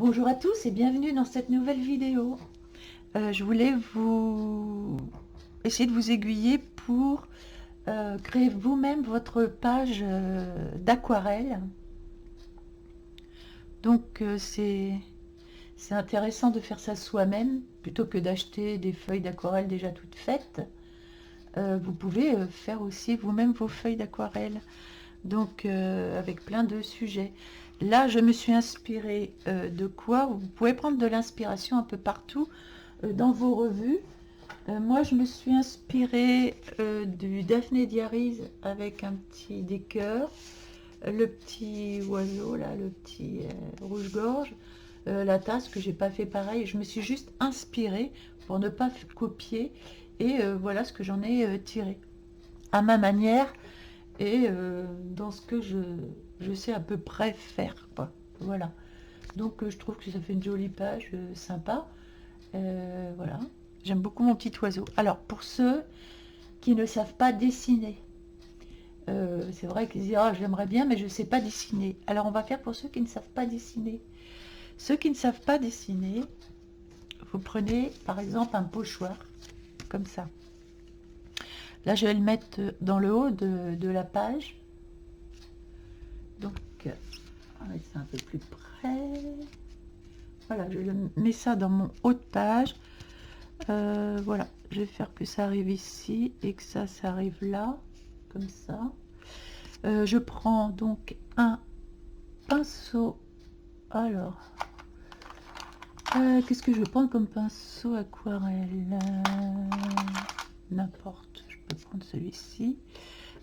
Bonjour à tous et bienvenue dans cette nouvelle vidéo. Je voulais essayer de vous aiguiller pour créer vous-même votre page d'aquarelle. Donc c'est intéressant de faire ça soi-même plutôt que d'acheter des feuilles d'aquarelle déjà toutes faites. Vous pouvez faire aussi vous-même vos feuilles d'aquarelle, donc avec plein de sujets. Là, je me suis inspirée de quoi? Vous pouvez prendre de l'inspiration un peu partout dans vos revues. Moi, je me suis inspirée du Daphné Diaries avec un petit des cœurs, le petit oiseau, là, le petit rouge-gorge, la tasse que j'ai pas fait pareil. Je me suis juste inspirée pour ne pas copier et voilà ce que j'en ai tiré à ma manière et dans ce que je sais à peu près faire, quoi. Voilà. Donc je trouve que ça fait une jolie page sympa. Voilà. J'aime beaucoup mon petit oiseau. Alors pour ceux qui ne savent pas dessiner, c'est vrai qu'ils disent ah, j'aimerais bien mais je ne sais pas dessiner. Alors on va faire pour ceux qui ne savent pas dessiner. Ceux qui ne savent pas dessiner, vous prenez par exemple un pochoir comme ça. Là je vais le mettre dans le haut de la page. Donc on va mettre ça un peu plus près. Voilà, je mets ça dans mon haut de page. Voilà, je vais faire que ça arrive ici et que ça arrive là, comme ça. Je prends donc un pinceau. Alors, qu'est-ce que je prends comme pinceau aquarelle? N'importe, je peux prendre celui-ci.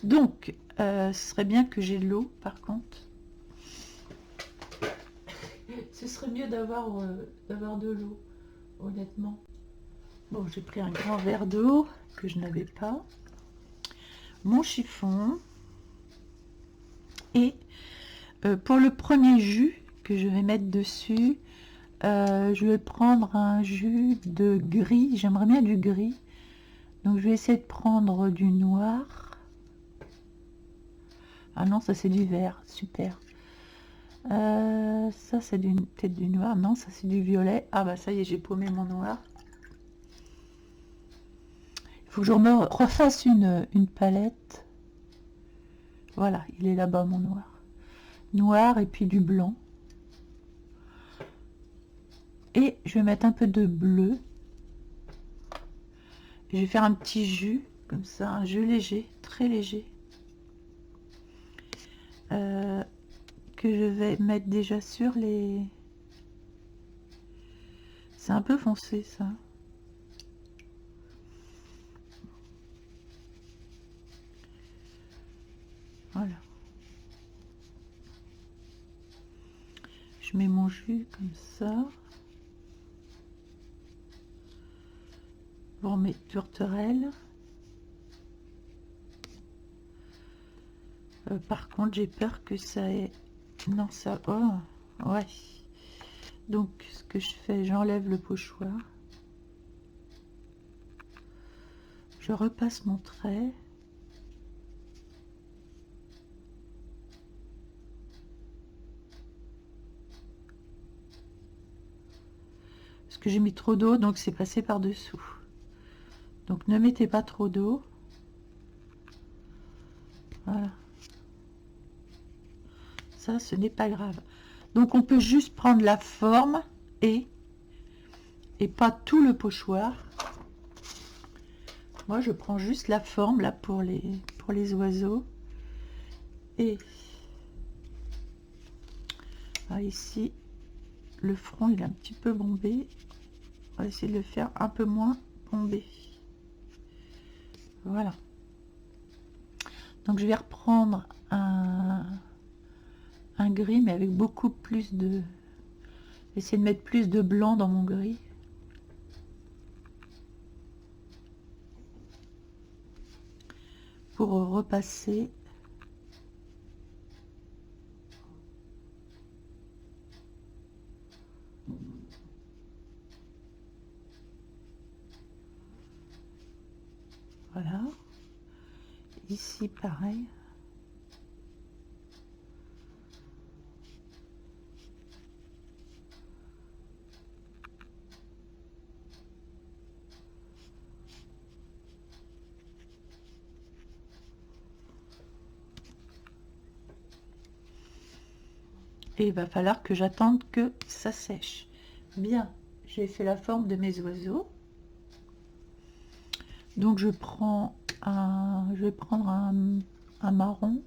Donc, ce serait bien que j'ai l'eau, par contre. Ce serait mieux d'avoir de l'eau, honnêtement. Bon, j'ai pris un grand verre d'eau que je n'avais pas. Mon chiffon. Et pour le premier jus que je vais mettre dessus, je vais prendre un jus de gris. J'aimerais bien du gris. Donc je vais essayer de prendre du noir. Ah non, ça c'est du vert. Super. Ça c'est peut-être du noir. Non, ça c'est du violet. Ah bah ça y est, j'ai paumé mon noir. Il faut que je me refasse une palette. Voilà, il est là-bas mon noir. Noir et puis du blanc. Et je vais mettre un peu de bleu. Je vais faire un petit jus, comme ça, un jus léger, très léger. Que je vais mettre déjà sur les... C'est un peu foncé, ça. Voilà. Je mets mon jus comme ça. Pour mes tourterelles. Par contre, j'ai peur que ça ait... Non, ça... Oh, ouais. Donc, ce que je fais, j'enlève le pochoir. Je repasse mon trait. Parce que j'ai mis trop d'eau, donc c'est passé par-dessous. Donc, ne mettez pas trop d'eau. Voilà. Ça, ce n'est pas grave. Donc, on peut juste prendre la forme et pas tout le pochoir. Moi, je prends juste la forme là pour les oiseaux. Et ah, ici, le front, il est un petit peu bombé. On va essayer de le faire un peu moins bombé. Voilà. Donc, je vais reprendre un gris, mais avec beaucoup plus de... Essayer de mettre plus de blanc dans mon gris. Pour repasser. Voilà. Ici, pareil. Et il va falloir que j'attende que ça sèche. Bien, j'ai fait la forme de mes oiseaux. Donc je vais prendre un marron.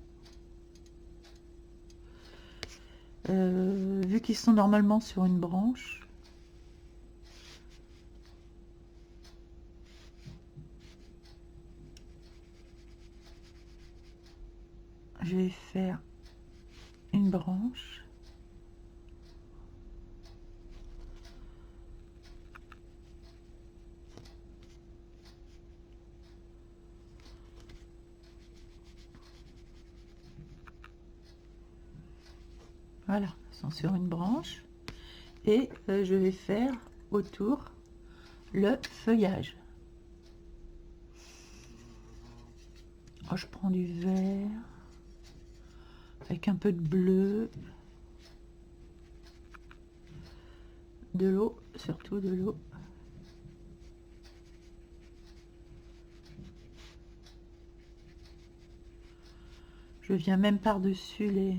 Vu qu'ils sont normalement sur une branche, je vais faire une branche. Voilà, ils sont sur une branche. Et je vais faire autour le feuillage. Oh, je prends du vert avec un peu de bleu, de l'eau, surtout de l'eau. Je viens même par-dessus les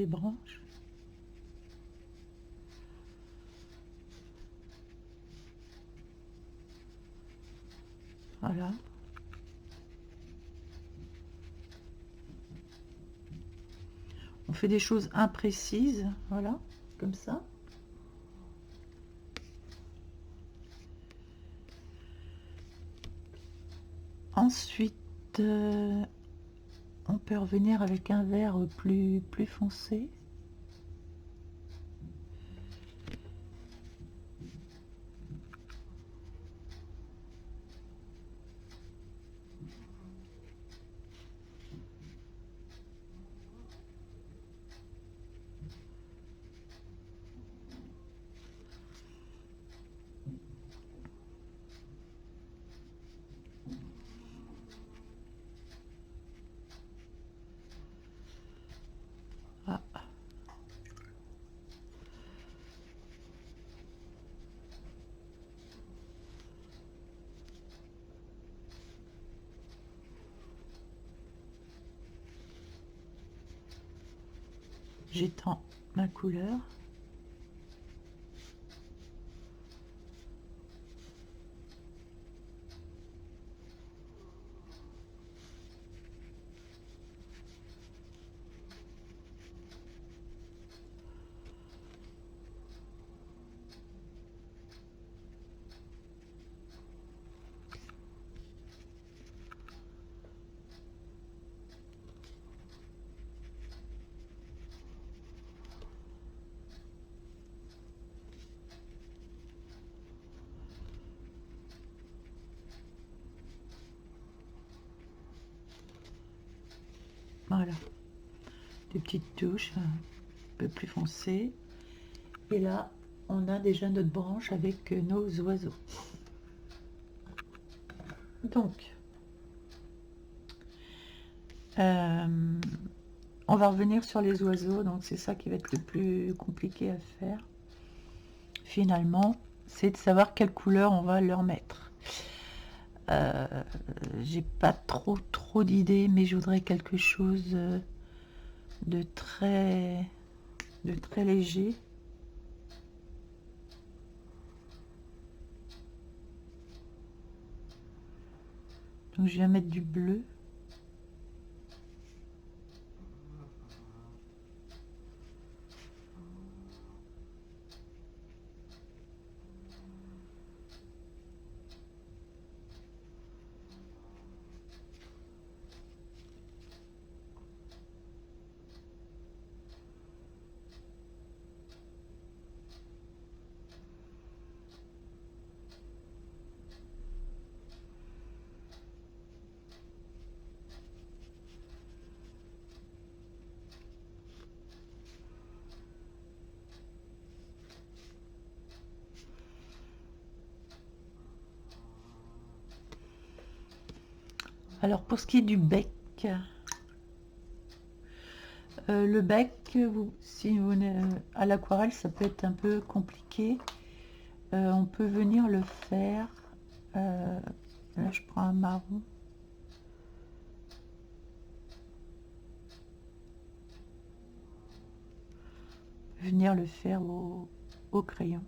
branches. Voilà. On fait des choses imprécises, voilà, comme ça. Ensuite, on peut revenir avec un vert plus foncé. Ah. J'étends ma couleur. Voilà, des petites touches un peu plus foncées. Et là, on a déjà notre branche avec nos oiseaux. Donc, on va revenir sur les oiseaux. Donc, c'est ça qui va être le plus compliqué à faire. Finalement, c'est de savoir quelle couleur on va leur mettre. J'ai pas trop d'idées, mais je voudrais quelque chose de très léger. Donc je vais mettre du bleu. Alors pour ce qui est du bec, le bec, si vous à l'aquarelle, ça peut être un peu compliqué. On peut venir le faire. Là, je prends un marron. venir le faire au crayon.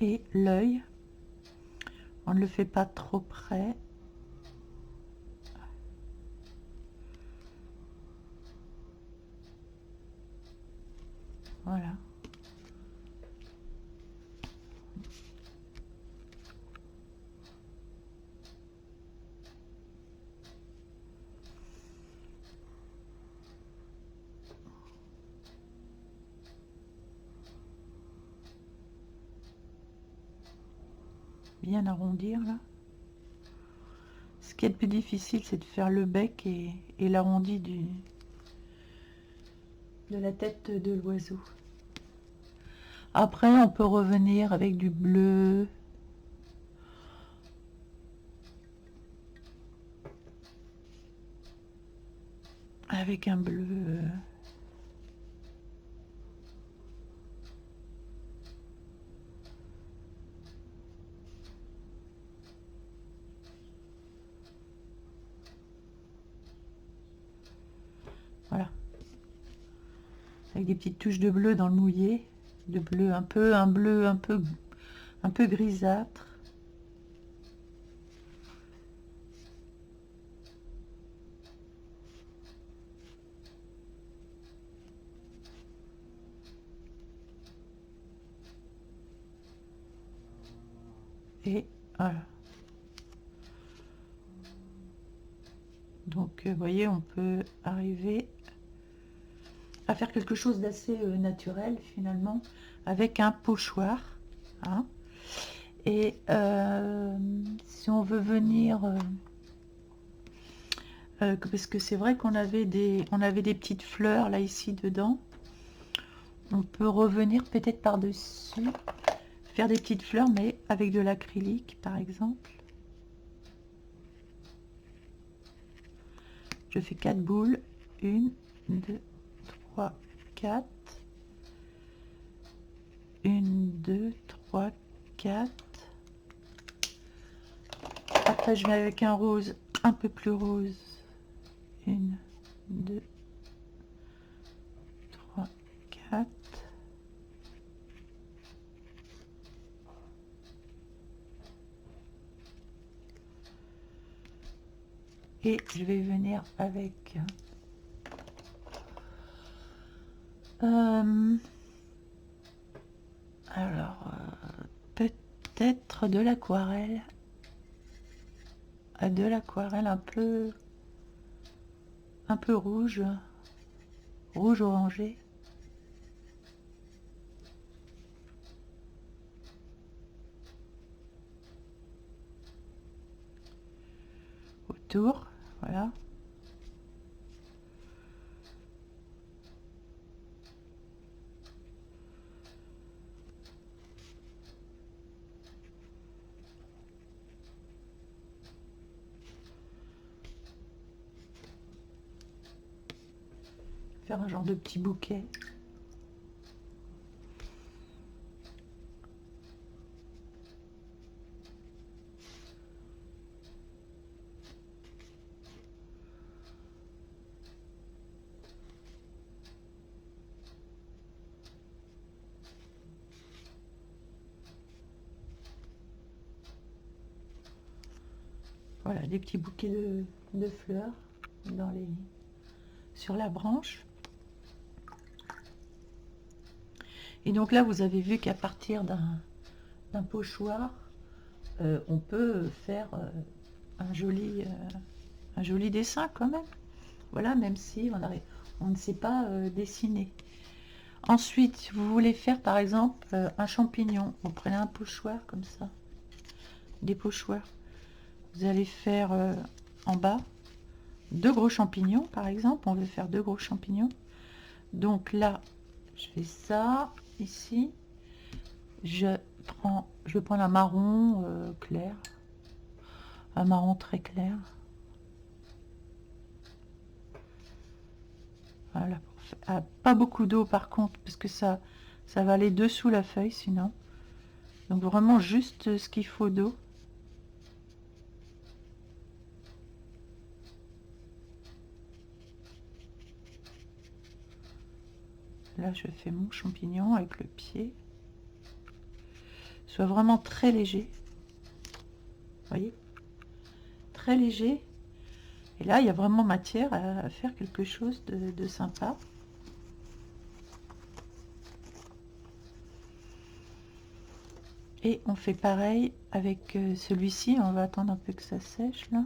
Et l'œil, on ne le fait pas trop près. Voilà. Bien arrondir là. Ce qui est le plus difficile, c'est de faire le bec et l'arrondi de la tête de l'oiseau. Après, on peut revenir avec du bleu. Avec un bleu. Voilà. Avec des petites touches de bleu dans le mouillé. De bleu un bleu un peu grisâtre. Et voilà. Donc, vous voyez, on peut arriver à faire quelque chose d'assez naturel, finalement, avec un pochoir. Hein. Et si on veut venir... parce que c'est vrai qu'on avait des petites fleurs, là, ici, dedans. On peut revenir peut-être par-dessus, faire des petites fleurs, mais avec de l'acrylique, par exemple. Je fais 4 boules. 1, 2, 3, 4. 1, 2, 3, 4. Après, je vais avec un rose un peu plus rose. 1, 2, 3, 4. Et je vais venir avec peut-être de l'aquarelle. De l'aquarelle un peu rouge orangé. Autour, voilà. Faire un genre de petit bouquet. Voilà, des petits bouquets de fleurs sur la branche. Et donc là, vous avez vu qu'à partir d'un pochoir, on peut faire un joli dessin quand même. Voilà, même si on ne sait pas dessiner. Ensuite, vous voulez faire par exemple un champignon. Vous prenez un pochoir comme ça, des pochoirs. Vous allez faire en bas 2 gros champignons par exemple. On veut faire 2 gros champignons. Donc là, je fais ça ici. Je vais prendre un marron clair, un marron très clair. Voilà, pas beaucoup d'eau par contre, parce que ça va aller dessous la feuille sinon. Donc vraiment juste ce qu'il faut d'eau. Là, je fais mon champignon avec le pied. Soit vraiment très léger. Vous voyez? Très léger. Et là, il y a vraiment matière à faire quelque chose de sympa. Et on fait pareil avec celui-ci. On va attendre un peu que ça sèche là.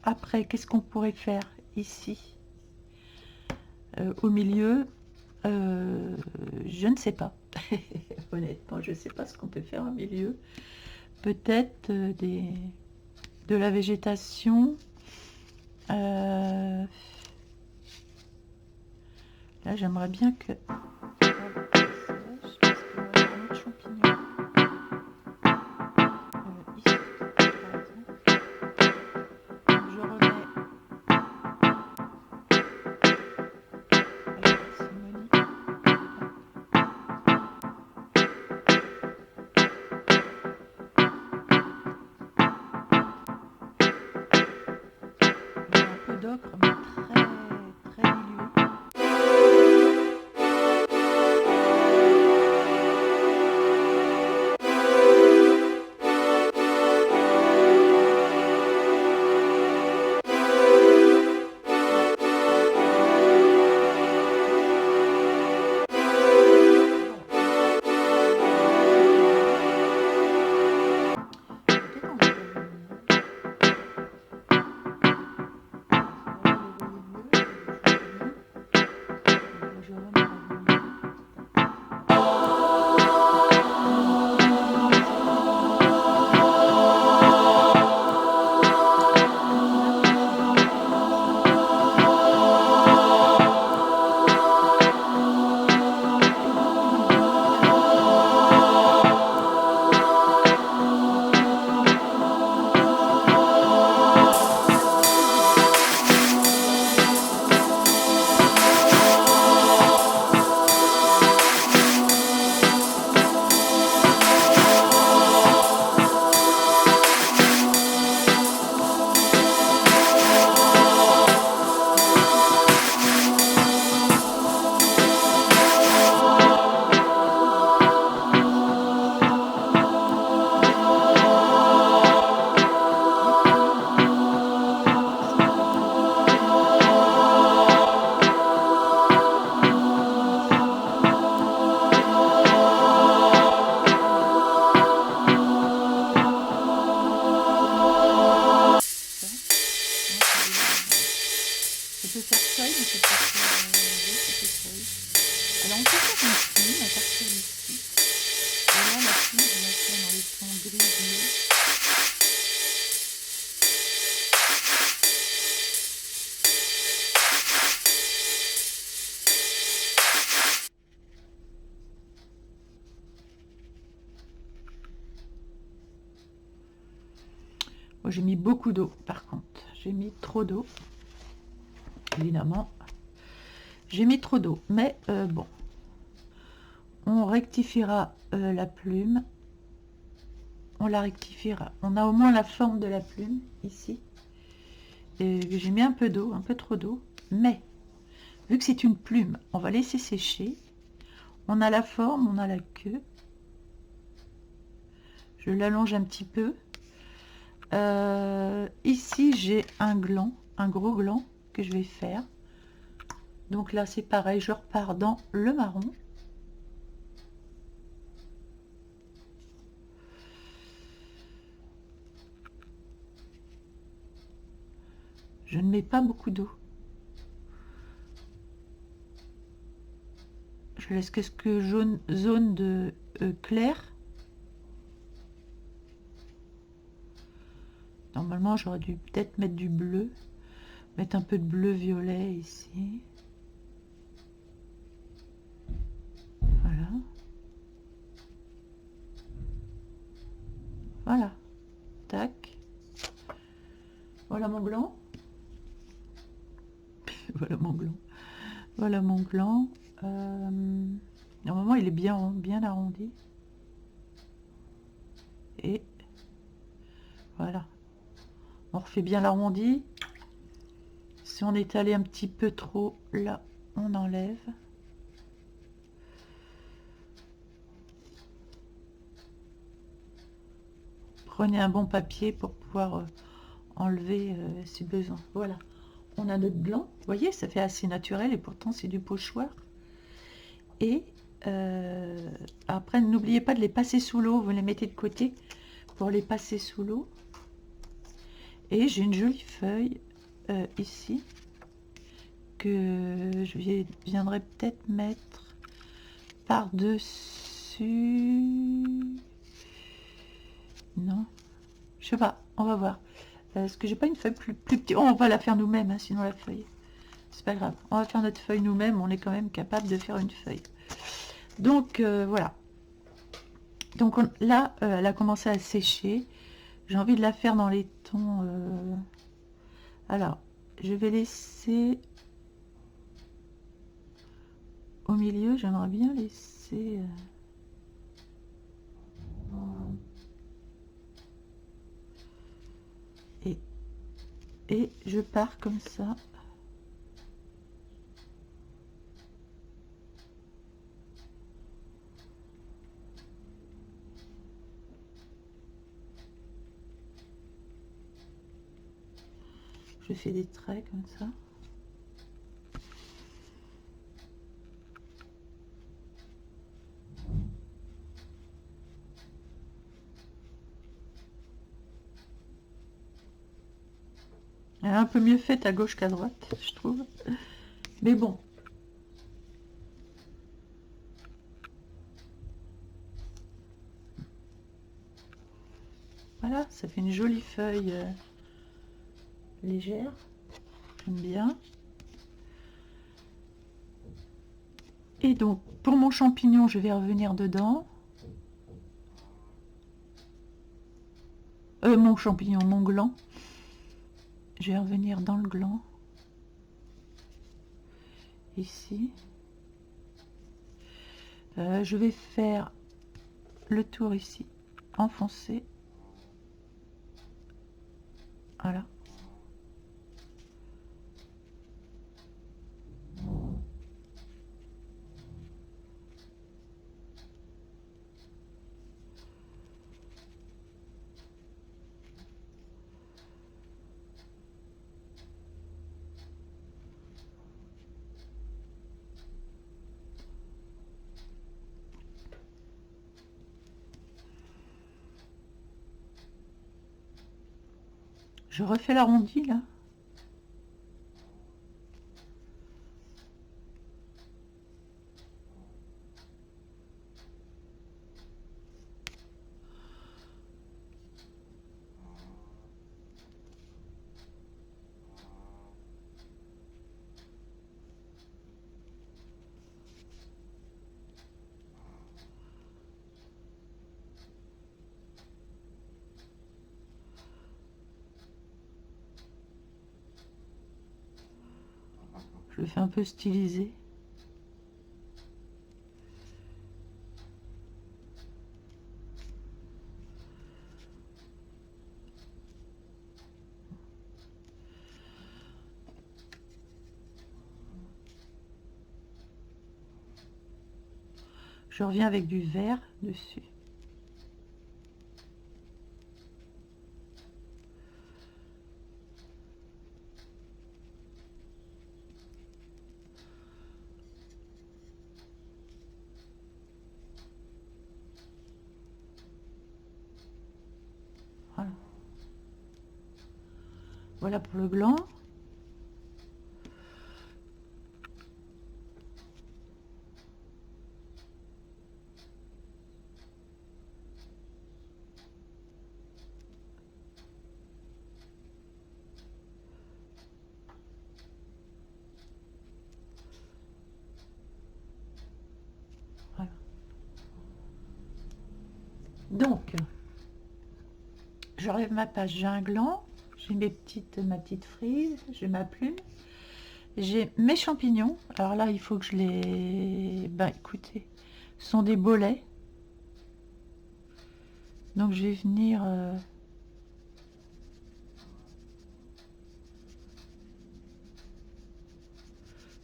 Après, qu'est-ce qu'on pourrait faire ici au milieu? Je ne sais pas. Honnêtement, je ne sais pas ce qu'on peut faire au milieu. Peut-être de la végétation. Là, j'aimerais bien que... d'ocre, mais très dilué. Alors on peut faire une plume à partir d'ici. Et là la plume, je la fais dans les tons gris bleu. Moi j'ai mis beaucoup d'eau par contre. J'ai mis trop d'eau. Évidemment. J'ai mis trop d'eau. Mais bon. On rectifiera la plume. On la rectifiera. On a au moins la forme de la plume ici. Et j'ai mis un peu d'eau, un peu trop d'eau. Mais vu que c'est une plume, on va laisser sécher. On a la forme, on a la queue. Je l'allonge un petit peu. Ici, j'ai un gland, un gros gland que je vais faire. Donc là, c'est pareil, je repars dans le marron. Je ne mets pas beaucoup d'eau. Je laisse quelques zones de clair. Normalement, j'aurais dû peut-être mettre du bleu. Mettre un peu de bleu violet ici. Voilà. Voilà. Tac. Voilà. voilà mon gland. Voilà mon gland. Voilà mon gland. Normalement, il est bien arrondi. Et voilà. On refait bien l'arrondi. Si on est allé un petit peu trop, là, on enlève. Prenez un bon papier pour pouvoir enlever si besoin. Voilà. On a notre gland. Vous voyez, ça fait assez naturel et pourtant c'est du pochoir. Et après, n'oubliez pas de les passer sous l'eau. Vous les mettez de côté pour les passer sous l'eau. Et j'ai une jolie feuille ici que je viendrai peut-être mettre par-dessus. Non, je sais pas, on va voir. Parce que j'ai pas une feuille plus petite. Oh, on va la faire nous-mêmes, hein, sinon la feuille. C'est pas grave. On va faire notre feuille nous-mêmes. On est quand même capable de faire une feuille. Donc voilà. Donc là, elle a commencé à sécher. J'ai envie de la faire dans les tons. Alors, je vais laisser au milieu. J'aimerais bien laisser. Et je pars comme ça. Je fais des traits comme ça. Elle est un peu mieux faite à gauche qu'à droite, je trouve. Mais bon. Voilà, ça fait une jolie feuille légère. J'aime bien. Et donc, pour mon champignon, je vais revenir dedans. Mon champignon, mon gland. Je vais revenir dans le gland. Ici. Je vais faire le tour ici. Enfoncer. Voilà. Je refais l'arrondi là. Je le fais un peu stylisé. Je reviens avec du vert dessus. Voilà. Voilà pour le gland. Voilà. Donc, j'enlève ma page, j'ai un gland, J'ai ma petite frise, j'ai ma plume, j'ai mes champignons. Alors là, il faut que je les... Ben écoutez, ce sont des bolets. Donc je vais venir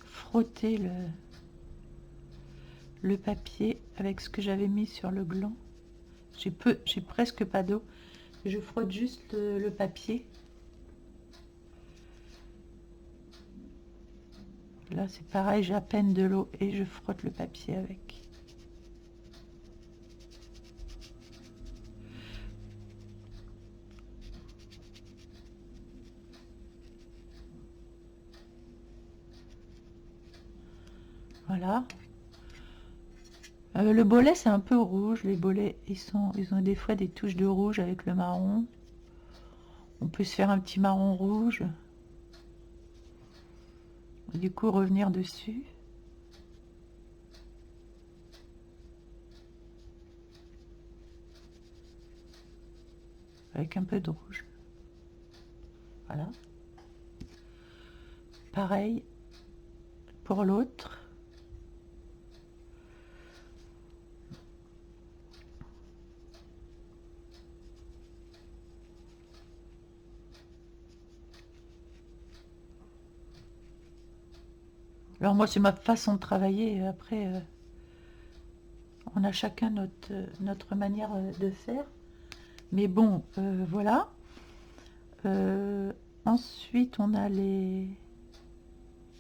frotter le papier avec ce que j'avais mis sur le gland. J'ai presque pas d'eau. Je frotte juste le papier. Là c'est pareil, j'ai à peine de l'eau et je frotte le papier avec. Voilà. Le bolet c'est un peu rouge. Les bolets ils ont des fois des touches de rouge avec le marron. On peut se faire un petit marron rouge. Et du coup revenir dessus. Avec un peu de rouge. Voilà. Pareil pour l'autre. Alors moi c'est ma façon de travailler. Après on a chacun notre manière de faire. Mais bon, voilà. Ensuite on a les...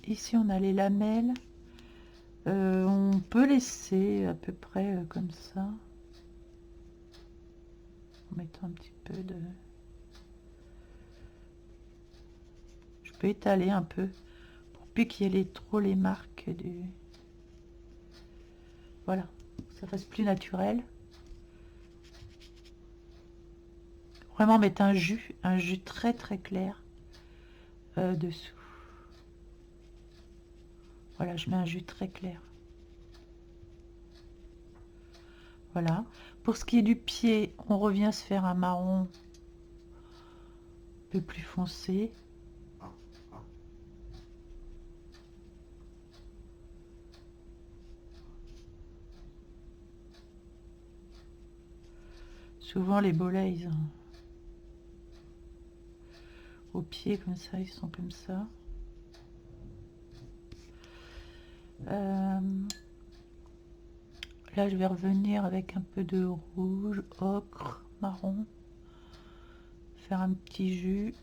Ici on a les lamelles. On peut laisser à peu près comme ça. En mettant un petit peu de... Je peux étaler un peu pour plus qu'il y ait trop les marques du... Voilà, ça fasse plus naturel. Vraiment mettre un jus très très clair dessous. Voilà, je mets un jus très clair. Voilà. Pour ce qui est du pied, on revient se faire un marron un peu plus foncé. Souvent les bolets, ils ont... Au pied comme ça, ils sont comme ça. Là, je vais revenir avec un peu de rouge, ocre, marron. Faire un petit jus.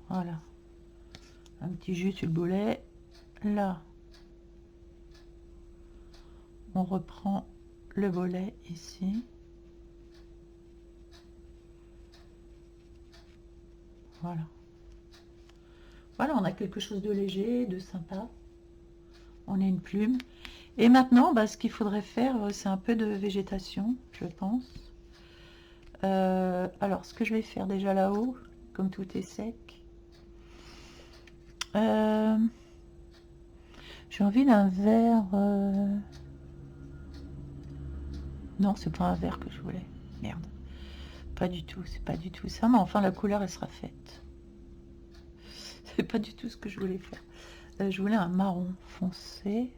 Voilà. Un petit jus sur le bolet. Là, on reprend le bolet ici. Voilà. Voilà, on a quelque chose de léger, de sympa. On a une plume. Et maintenant, bah, ce qu'il faudrait faire, c'est un peu de végétation, je pense. Alors, ce que je vais faire déjà là-haut, comme tout est sec. J'ai envie d'un vert... Non, c'est pas un vert que je voulais. Merde. Pas du tout, c'est pas du tout ça. Mais enfin, la couleur, elle sera faite. C'est pas du tout ce que je voulais faire. Je voulais un marron foncé.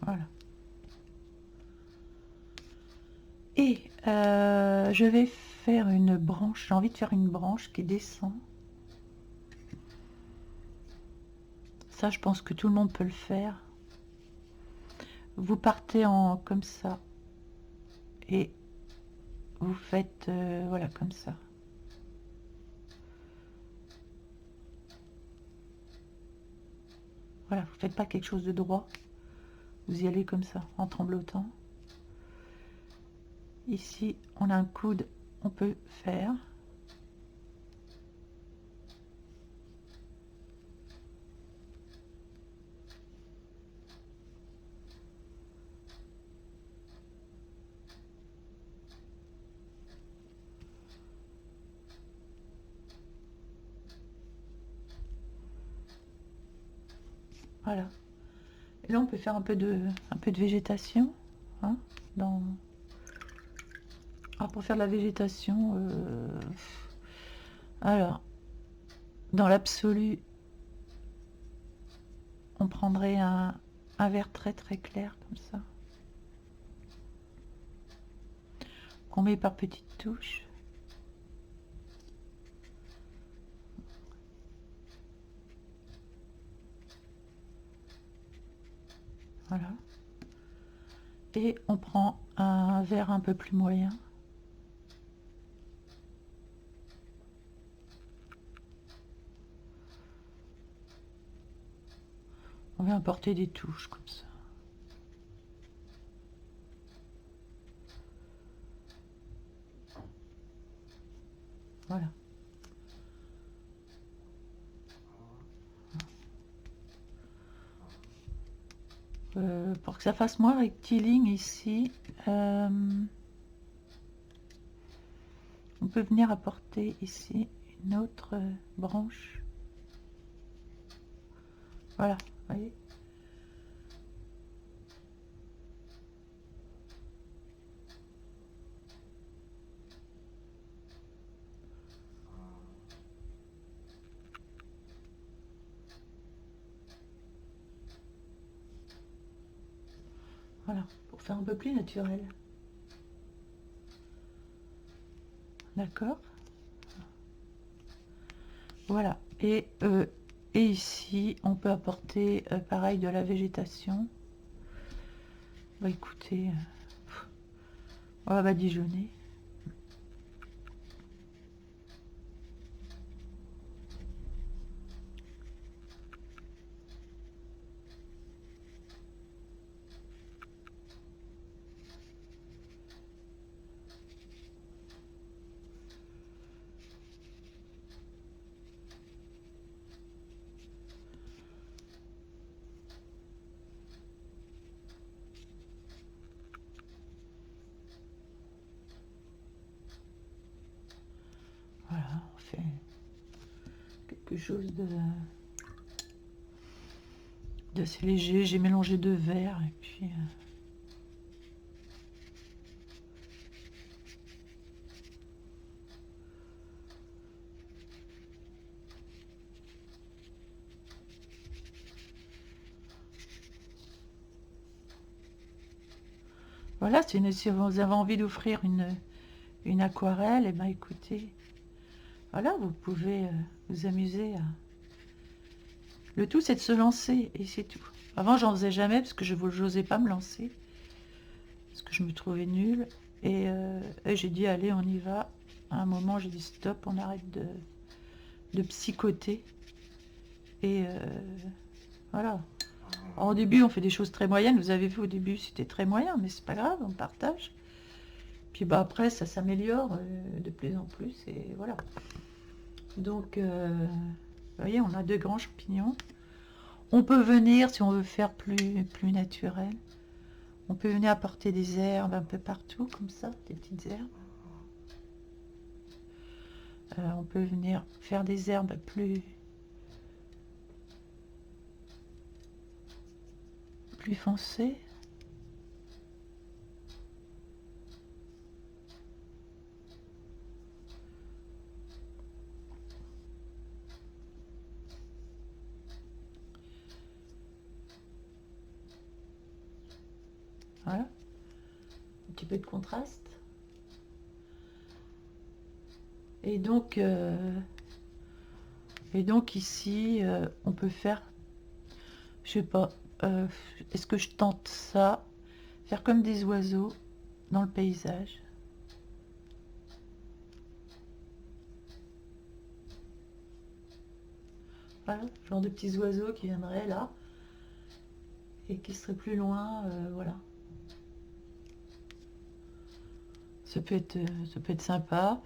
Voilà. Et je vais faire une branche. J'ai envie de faire une branche qui descend. Ça, je pense que tout le monde peut le faire. Vous partez en comme ça. Et vous faites voilà, comme ça. Voilà, vous faites pas quelque chose de droit, vous y allez comme ça, en tremblotant. Ici, on a un coude, on peut faire. Voilà. Et là, on peut faire un peu de végétation. Hein, dans... Alors, pour faire de la végétation, alors, dans l'absolu, on prendrait un vert très très clair, comme ça. Qu'on met par petites touches. Voilà. Et on prend un vert un peu plus moyen. On va apporter des touches comme ça. Voilà. Pour que ça fasse moins rectiligne ici, on peut venir apporter ici une autre branche. Voilà, vous voyez. Voilà, pour faire un peu plus naturel. D'accord. Voilà. Et ici, on peut apporter pareil de la végétation. Bah écoutez, on va badigeonner. Voilà, on fait quelque chose d'assez léger. J'ai mélangé deux verres et puis... Voilà, si vous avez envie d'offrir une aquarelle, et ben écoutez, voilà, vous pouvez vous amuser à... Le tout, c'est de se lancer, et c'est tout. Avant, j'en faisais jamais, parce que je n'osais pas me lancer, parce que je me trouvais nulle, et j'ai dit, allez, on y va. À un moment, j'ai dit, stop, on arrête de psychoter, et voilà. Alors, au début, on fait des choses très moyennes, vous avez vu, au début, c'était très moyen, mais c'est pas grave, on partage. Puis bah après, ça s'améliore de plus en plus, et voilà. Donc, vous voyez, on a deux grands champignons. On peut venir, si on veut faire plus naturel, on peut venir apporter des herbes un peu partout, comme ça, des petites herbes. On peut venir faire des herbes plus foncées. Voilà, un petit peu de contraste. Et donc ici, on peut faire, je sais pas, est-ce que je tente ça, faire comme des oiseaux dans le paysage. Voilà, genre de petits oiseaux qui viendraient là et qui seraient plus loin, voilà. Ça peut être sympa.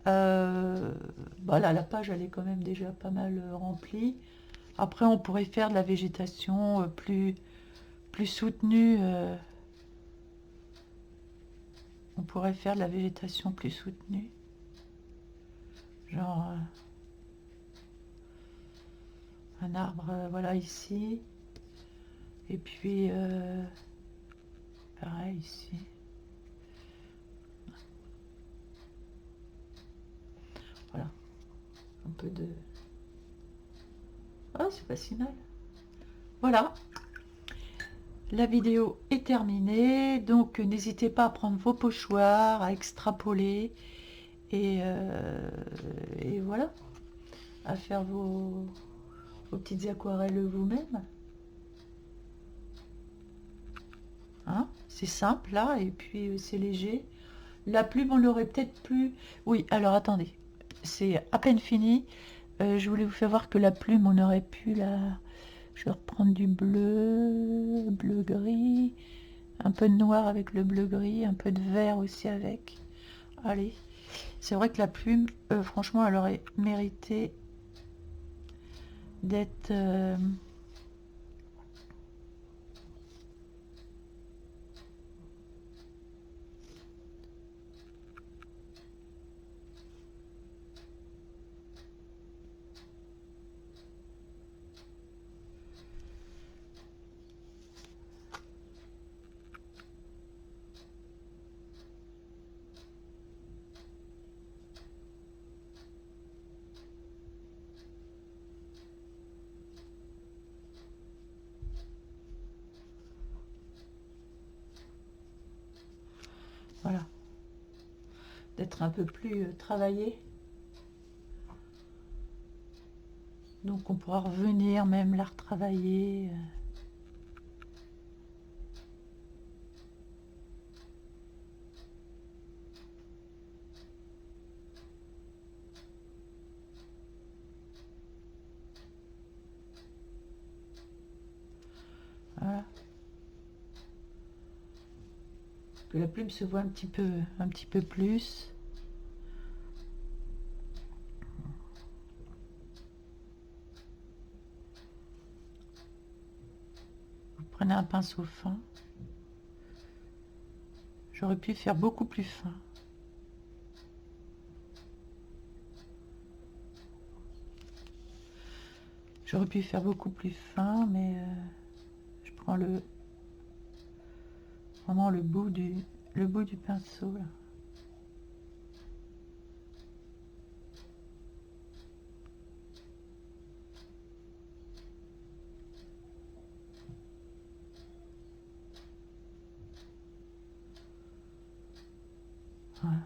Voilà, la page elle est quand même déjà pas mal remplie. Après, on pourrait faire de la végétation plus soutenue. On pourrait faire de la végétation plus soutenue. Genre un arbre, voilà, ici. Et puis, pareil ici. Voilà, un peu de... Ah, c'est pas si mal. Voilà, la vidéo est terminée. Donc, n'hésitez pas à prendre vos pochoirs, à extrapoler. Et voilà, à faire vos petites aquarelles vous-même. Hein, c'est simple là, et puis c'est léger. La plume, on l'aurait peut-être plus... Oui, alors attendez, c'est à peine fini. Je voulais vous faire voir que la plume, on aurait pu la... Je vais reprendre du bleu, bleu-gris, un peu de noir avec le bleu-gris, un peu de vert aussi avec. Allez, c'est vrai que la plume, franchement, elle aurait mérité d'être... voilà, d'être un peu plus travaillé. Donc on pourra revenir même la retravailler. Voilà. Que la plume se voit un petit peu plus. Vous prenez un pinceau fin. J'aurais pu faire beaucoup plus fin. J'aurais pu faire beaucoup plus fin, mais je prends vraiment le bout du pinceau là. Voilà.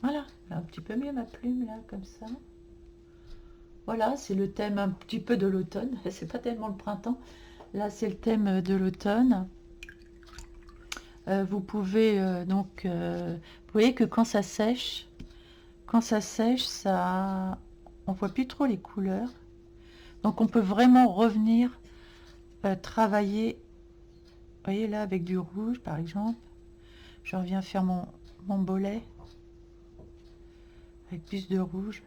Voilà, un petit peu mieux ma plume là, comme ça. Voilà, c'est le thème un petit peu de l'automne. C'est pas tellement le printemps. Là, c'est le thème de l'automne. Vous pouvez vous voyez que quand ça sèche, ça, on voit plus trop les couleurs. Donc on peut vraiment revenir travailler. Vous voyez là avec du rouge par exemple. Je reviens faire mon bolet avec plus de rouge.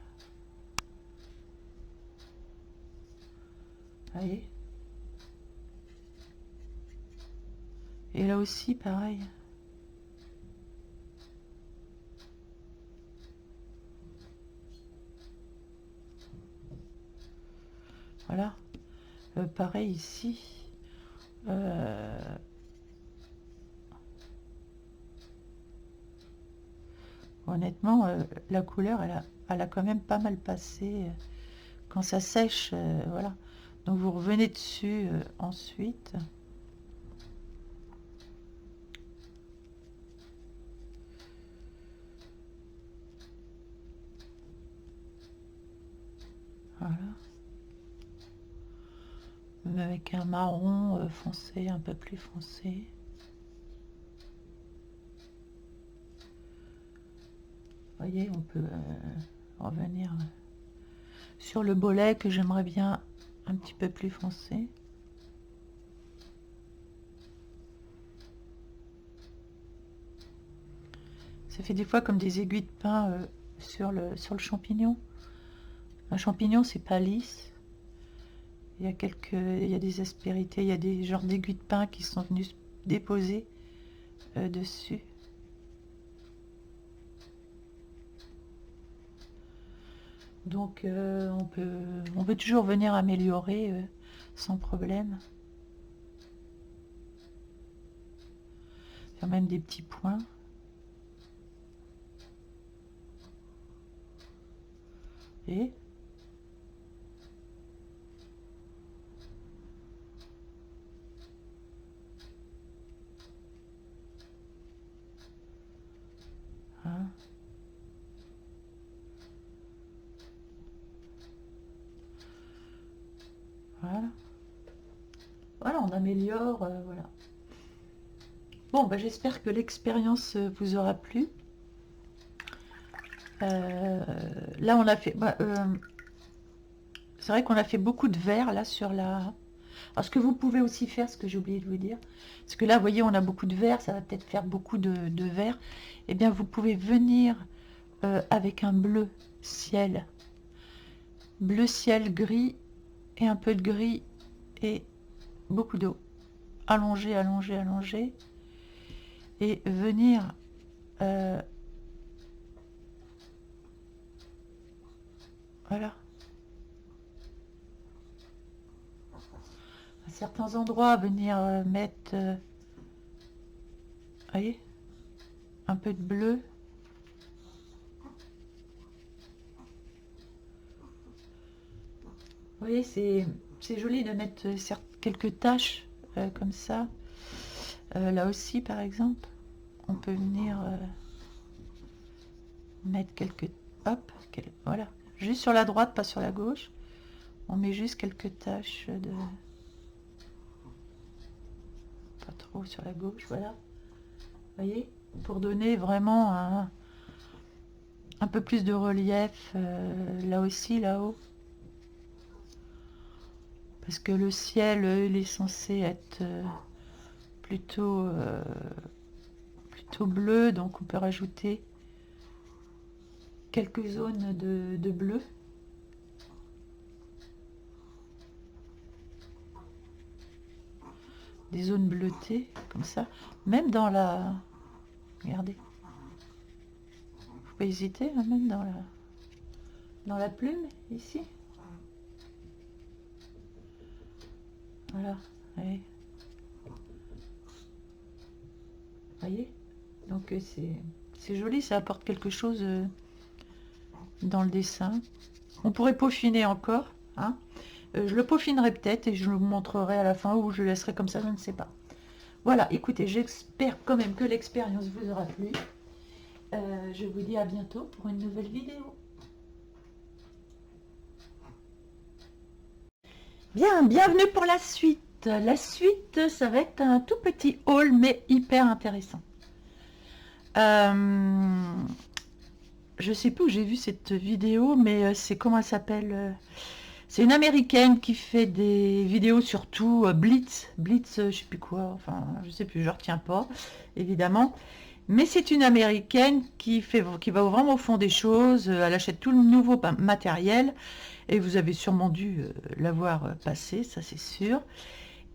Vous voyez. Et là aussi pareil. Voilà. Pareil ici. Honnêtement, la couleur, elle a quand même pas mal passé. Quand ça sèche, voilà. Donc vous revenez dessus ensuite. Voilà. même avec un marron foncé, un peu plus foncé. Vous voyez, on peut revenir sur le bolet que j'aimerais bien un petit peu plus foncé. Ça fait des fois comme des aiguilles de pain sur le champignon. Un champignon, c'est pas lisse. Il y a des aspérités, il y a des genres d'aiguilles de pain qui sont venus se déposer dessus. Donc on peut toujours venir améliorer sans problème. Faire même des petits points. Et hein. Voilà, on améliore, voilà. Bon, bah, j'espère que l'expérience vous aura plu. Là, on a fait... c'est vrai qu'on a fait beaucoup de verre, là, sur la... Alors, ce que vous pouvez aussi faire, ce que j'ai oublié de vous dire, parce que là, vous voyez, on a beaucoup de verre, ça va peut-être faire beaucoup de verre. Eh bien, vous pouvez venir avec un bleu ciel gris, et un peu de gris, et beaucoup d'eau. Allonger, allonger, allonger. Et venir... voilà. À certains endroits, venir mettre... voyez, un peu de bleu. Vous voyez, c'est joli de mettre quelques taches comme ça. Là aussi, par exemple, on peut venir mettre quelques... Hop, voilà. Juste sur la droite, pas sur la gauche. On met juste quelques taches de... Pas trop sur la gauche, voilà. Vous voyez, pour donner vraiment un peu plus de relief, là aussi, là-haut. Parce que le ciel, il est censé être plutôt bleu, donc on peut rajouter quelques zones de bleu. Des zones bleutées, comme ça. Même dans la... Regardez. Faut pas hésiter, hein, même dans la plume, ici. Voilà. Allez. Voyez, donc c'est joli, ça apporte quelque chose dans le dessin. On pourrait peaufiner encore, hein. Je le peaufinerai peut-être et je vous montrerai à la fin, ou je le laisserai comme ça, je ne sais pas. Voilà, écoutez, j'espère quand même que l'expérience vous aura plu. Je vous dis à bientôt pour une nouvelle vidéo. Bien, bienvenue pour la suite. La suite, ça va être un tout petit haul, mais hyper intéressant. Je sais plus où j'ai vu cette vidéo, mais c'est comment elle s'appelle, c'est une américaine qui fait des vidéos surtout Blitz, je sais plus quoi, enfin je sais plus, je retiens pas évidemment, mais c'est une américaine qui va vraiment au fond des choses. Elle achète tout le nouveau matériel et vous avez sûrement dû l'avoir passé, ça c'est sûr.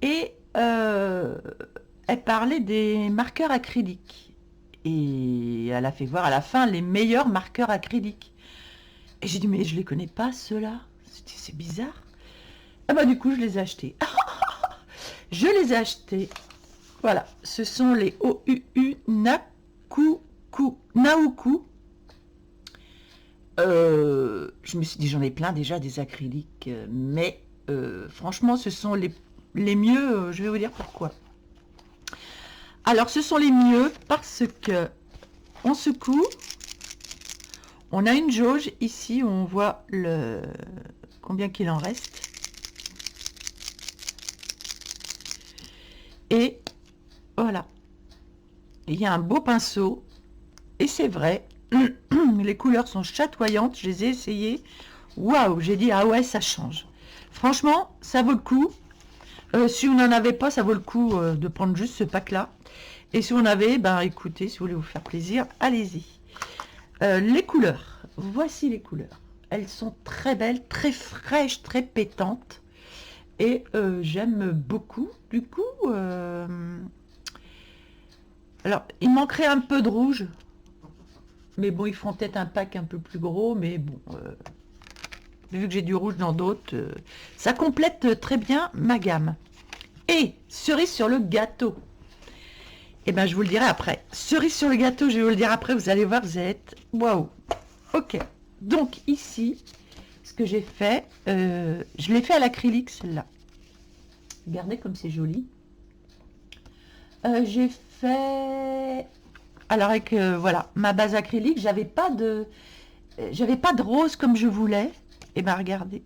Et elle parlait des marqueurs acryliques et elle a fait voir à la fin les meilleurs marqueurs acryliques. Et j'ai dit, mais je les connais pas ceux-là, c'est bizarre. Ah bah du coup je les ai achetés. Je les ai achetés. Voilà, ce sont les OUU Naoukou. Je me suis dit, j'en ai plein déjà des acryliques, mais franchement ce sont les mieux. Je vais vous dire pourquoi. Alors ce sont les mieux parce que on secoue, on a une jauge ici où on voit combien qu'il en reste. Et voilà. Il y a un beau pinceau. Et c'est vrai, les couleurs sont chatoyantes. Je les ai essayées. Waouh, j'ai dit, ah ouais, ça change. Franchement, ça vaut le coup. Si vous n'en avez pas, ça vaut le coup de prendre juste ce pack-là. Et si vous en avez, ben écoutez, si vous voulez vous faire plaisir, allez-y. Les couleurs, voici les couleurs. Elles sont très belles, très fraîches, très pétantes. Et j'aime beaucoup. Du coup, alors, il manquerait un peu de rouge. Mais bon, ils font peut-être un pack un peu plus gros. Mais bon, vu que j'ai du rouge dans d'autres, ça complète très bien ma gamme. Et cerise sur le gâteau. Eh bien, je vous le dirai après. Cerise sur le gâteau, je vais vous le dire après. Vous allez voir, vous êtes... Waouh. Ok. Donc, ici, ce que j'ai fait, je l'ai fait à l'acrylique, celle-là. Regardez comme c'est joli. J'ai fait... Alors, avec, voilà, ma base acrylique, j'avais pas de rose comme je voulais. Et bien, regardez.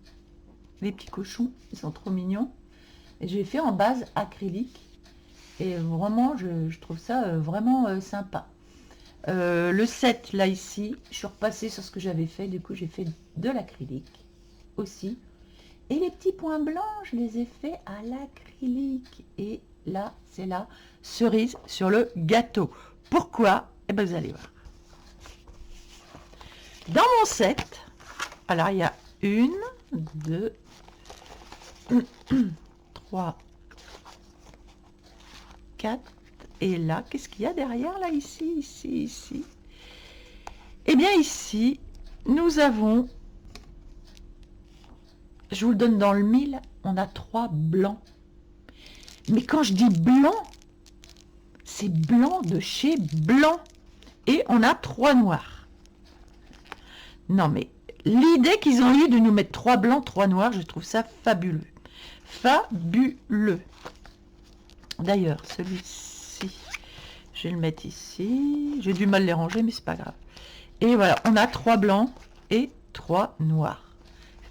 Les petits cochons, ils sont trop mignons. Et j'ai fait en base acrylique. Et vraiment, je trouve ça vraiment sympa. Le 7, là, ici, je suis repassée sur ce que j'avais fait. Du coup, j'ai fait de l'acrylique aussi. Et les petits points blancs, je les ai faits à l'acrylique. Et là, c'est la cerise sur le gâteau. Pourquoi? Eh bien, vous allez voir. Dans mon set, alors, il y a 1, 2, 3, 4. Et là, qu'est-ce qu'il y a derrière, là, ici? Eh bien, ici, nous avons, je vous le donne dans le mille, on a 3 blancs. Mais quand je dis blanc, c'est blanc de chez blanc. Et on a 3 noirs. Non, mais l'idée qu'ils ont eue de nous mettre 3 blancs, 3 noirs, je trouve ça fabuleux. Fabuleux. D'ailleurs, celui-ci, je vais le mettre ici. J'ai du mal les ranger, mais c'est pas grave. Et voilà, on a 3 blancs et 3 noirs.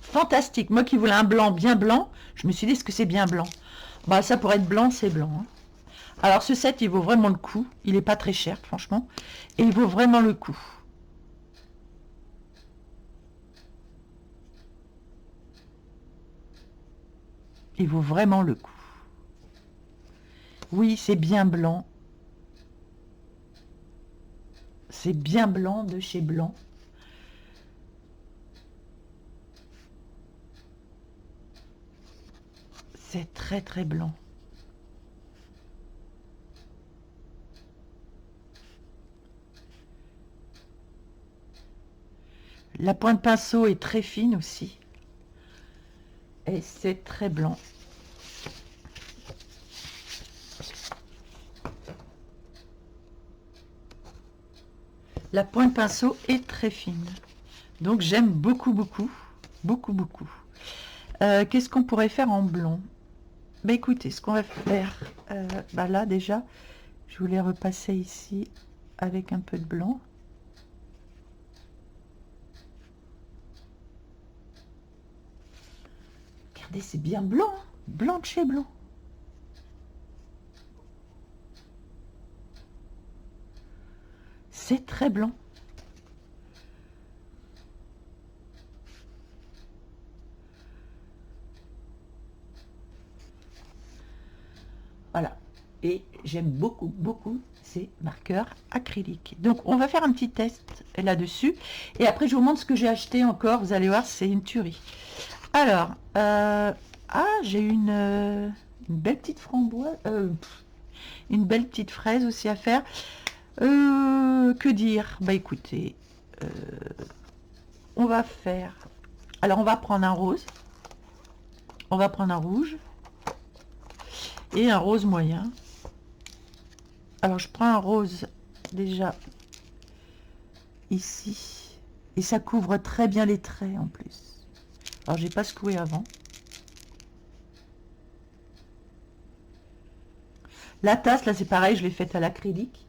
Fantastique. Moi qui voulais un blanc bien blanc, je me suis dit, est-ce que c'est bien blanc? Bah, ça pourrait être blanc, c'est blanc. Hein. Alors, ce set, il vaut vraiment le coup. Il n'est pas très cher, franchement. Et il vaut vraiment le coup. Il vaut vraiment le coup. Oui, c'est bien blanc. C'est bien blanc de chez Blanc. C'est très très blanc. La pointe pinceau est très fine aussi. Et c'est très blanc. La pointe pinceau est très fine. Donc j'aime beaucoup, beaucoup. Beaucoup, beaucoup. Qu'est-ce qu'on pourrait faire en blanc? Bah écoutez, ce qu'on va faire, bah là déjà, je voulais repasser ici avec un peu de blanc. Regardez, c'est bien blanc, hein, blanc de chez Blanc. C'est très blanc. Voilà. Et j'aime beaucoup, beaucoup ces marqueurs acryliques. Donc, on va faire un petit test là-dessus. Et après, je vous montre ce que j'ai acheté encore. Vous allez voir, c'est une tuerie. Alors, j'ai une belle petite framboise. Une belle petite fraise aussi à faire. Que dire? Bah écoutez, on va faire... Alors, on va prendre un rose. On va prendre un rouge. Et un rose moyen. Alors, je prends un rose déjà ici. Et ça couvre très bien les traits en plus. Alors, j'ai pas secoué avant. La tasse, là, c'est pareil, je l'ai faite à l'acrylique.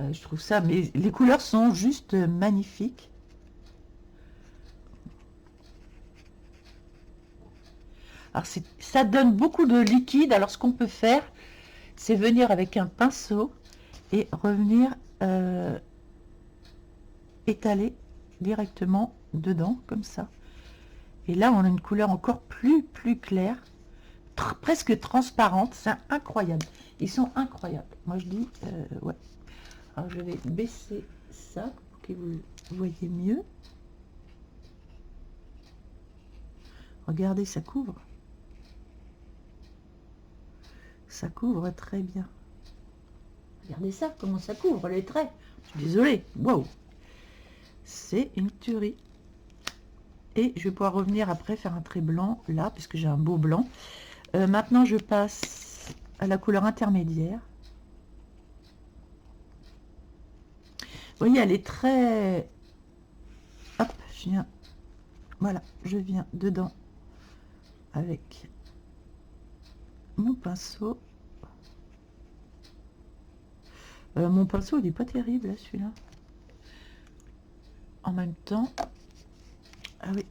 Je trouve ça... Mais les couleurs sont juste magnifiques. Alors, ça donne beaucoup de liquide. Alors, ce qu'on peut faire, c'est venir avec un pinceau et revenir étaler directement dedans, comme ça. Et là, on a une couleur encore plus claire, presque transparente. C'est incroyable. Ils sont incroyables. Moi, je dis, ouais. Alors, je vais baisser ça pour que vous voyez mieux. Regardez, ça couvre. Ça couvre très bien. Regardez ça, comment ça couvre les traits. Je suis désolée. Wow. C'est une tuerie. Et je vais pouvoir revenir après faire un trait blanc là, puisque j'ai un beau blanc. Maintenant, je passe à la couleur intermédiaire. Vous voyez, elle est très... Hop, je viens... Voilà, je viens dedans avec mon pinceau. Mon pinceau, il n'est pas terrible, là, celui-là. En même temps... Ah oui,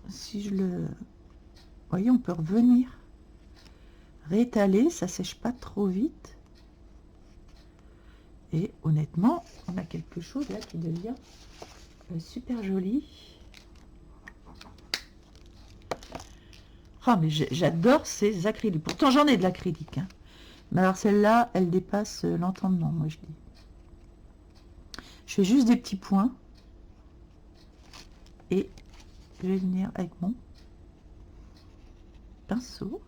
si je le... Vous voyez, on peut revenir. Réétaler, ça sèche pas trop vite. Et honnêtement, on a quelque chose là qui devient super joli. Ah, mais j'adore ces acryliques. Pourtant, j'en ai de l'acrylique. Hein. Mais alors, celle-là, elle dépasse l'entendement, moi, je dis. Je fais juste des petits points. Et je vais venir avec mon pinceau.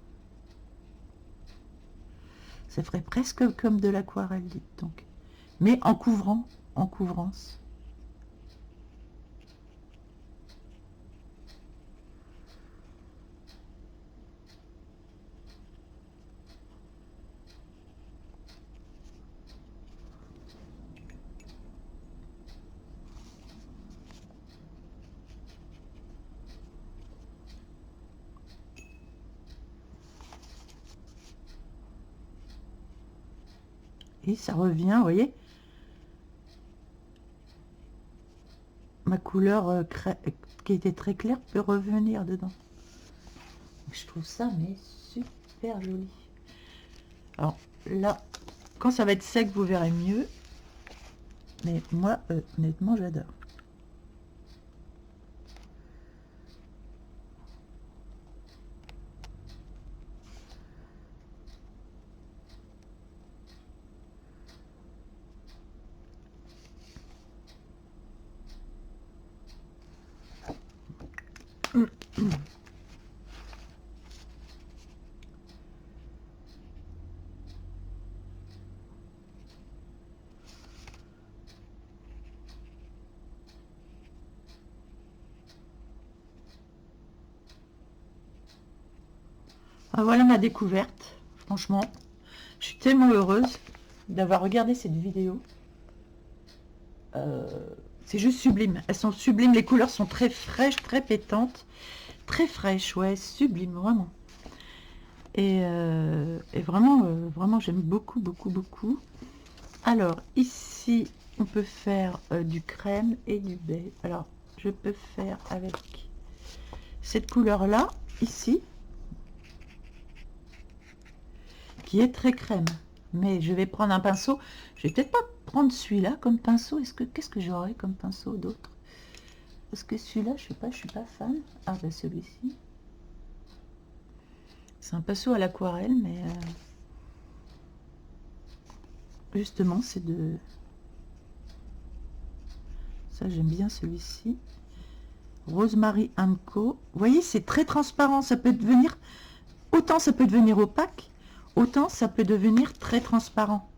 Ça ferait presque comme de l'aquarelle, dites donc. Mais en couvrant, en couvrance. Et ça revient, vous voyez, ma couleur qui était très claire peut revenir dedans. Je trouve ça mais super joli. Alors là, quand ça va être sec, vous verrez mieux. Mais moi, honnêtement, j'adore. Ah, voilà ma découverte. Franchement, je suis tellement heureuse d'avoir regardé cette vidéo. C'est juste sublime. Elles sont sublimes. Les couleurs sont très fraîches, très pétantes. Très fraîches, ouais, sublime, vraiment. Et vraiment, vraiment, j'aime beaucoup, beaucoup, beaucoup. Alors, ici, on peut faire du crème et du beige. Alors, je peux faire avec cette couleur-là, ici, qui est très crème. Mais je vais prendre un pinceau. Je vais peut-être pas prendre celui-là comme pinceau. Qu'est-ce que j'aurais comme pinceau d'autre? Parce que celui-là, je sais pas, je suis pas fan. Ah, ben celui-ci. C'est un pinceau à l'aquarelle, mais justement, c'est de... Ça, j'aime bien celui-ci. Rosemary Co. Vous voyez, c'est très transparent. Ça peut devenir... Autant ça peut devenir opaque, autant ça peut devenir très transparent.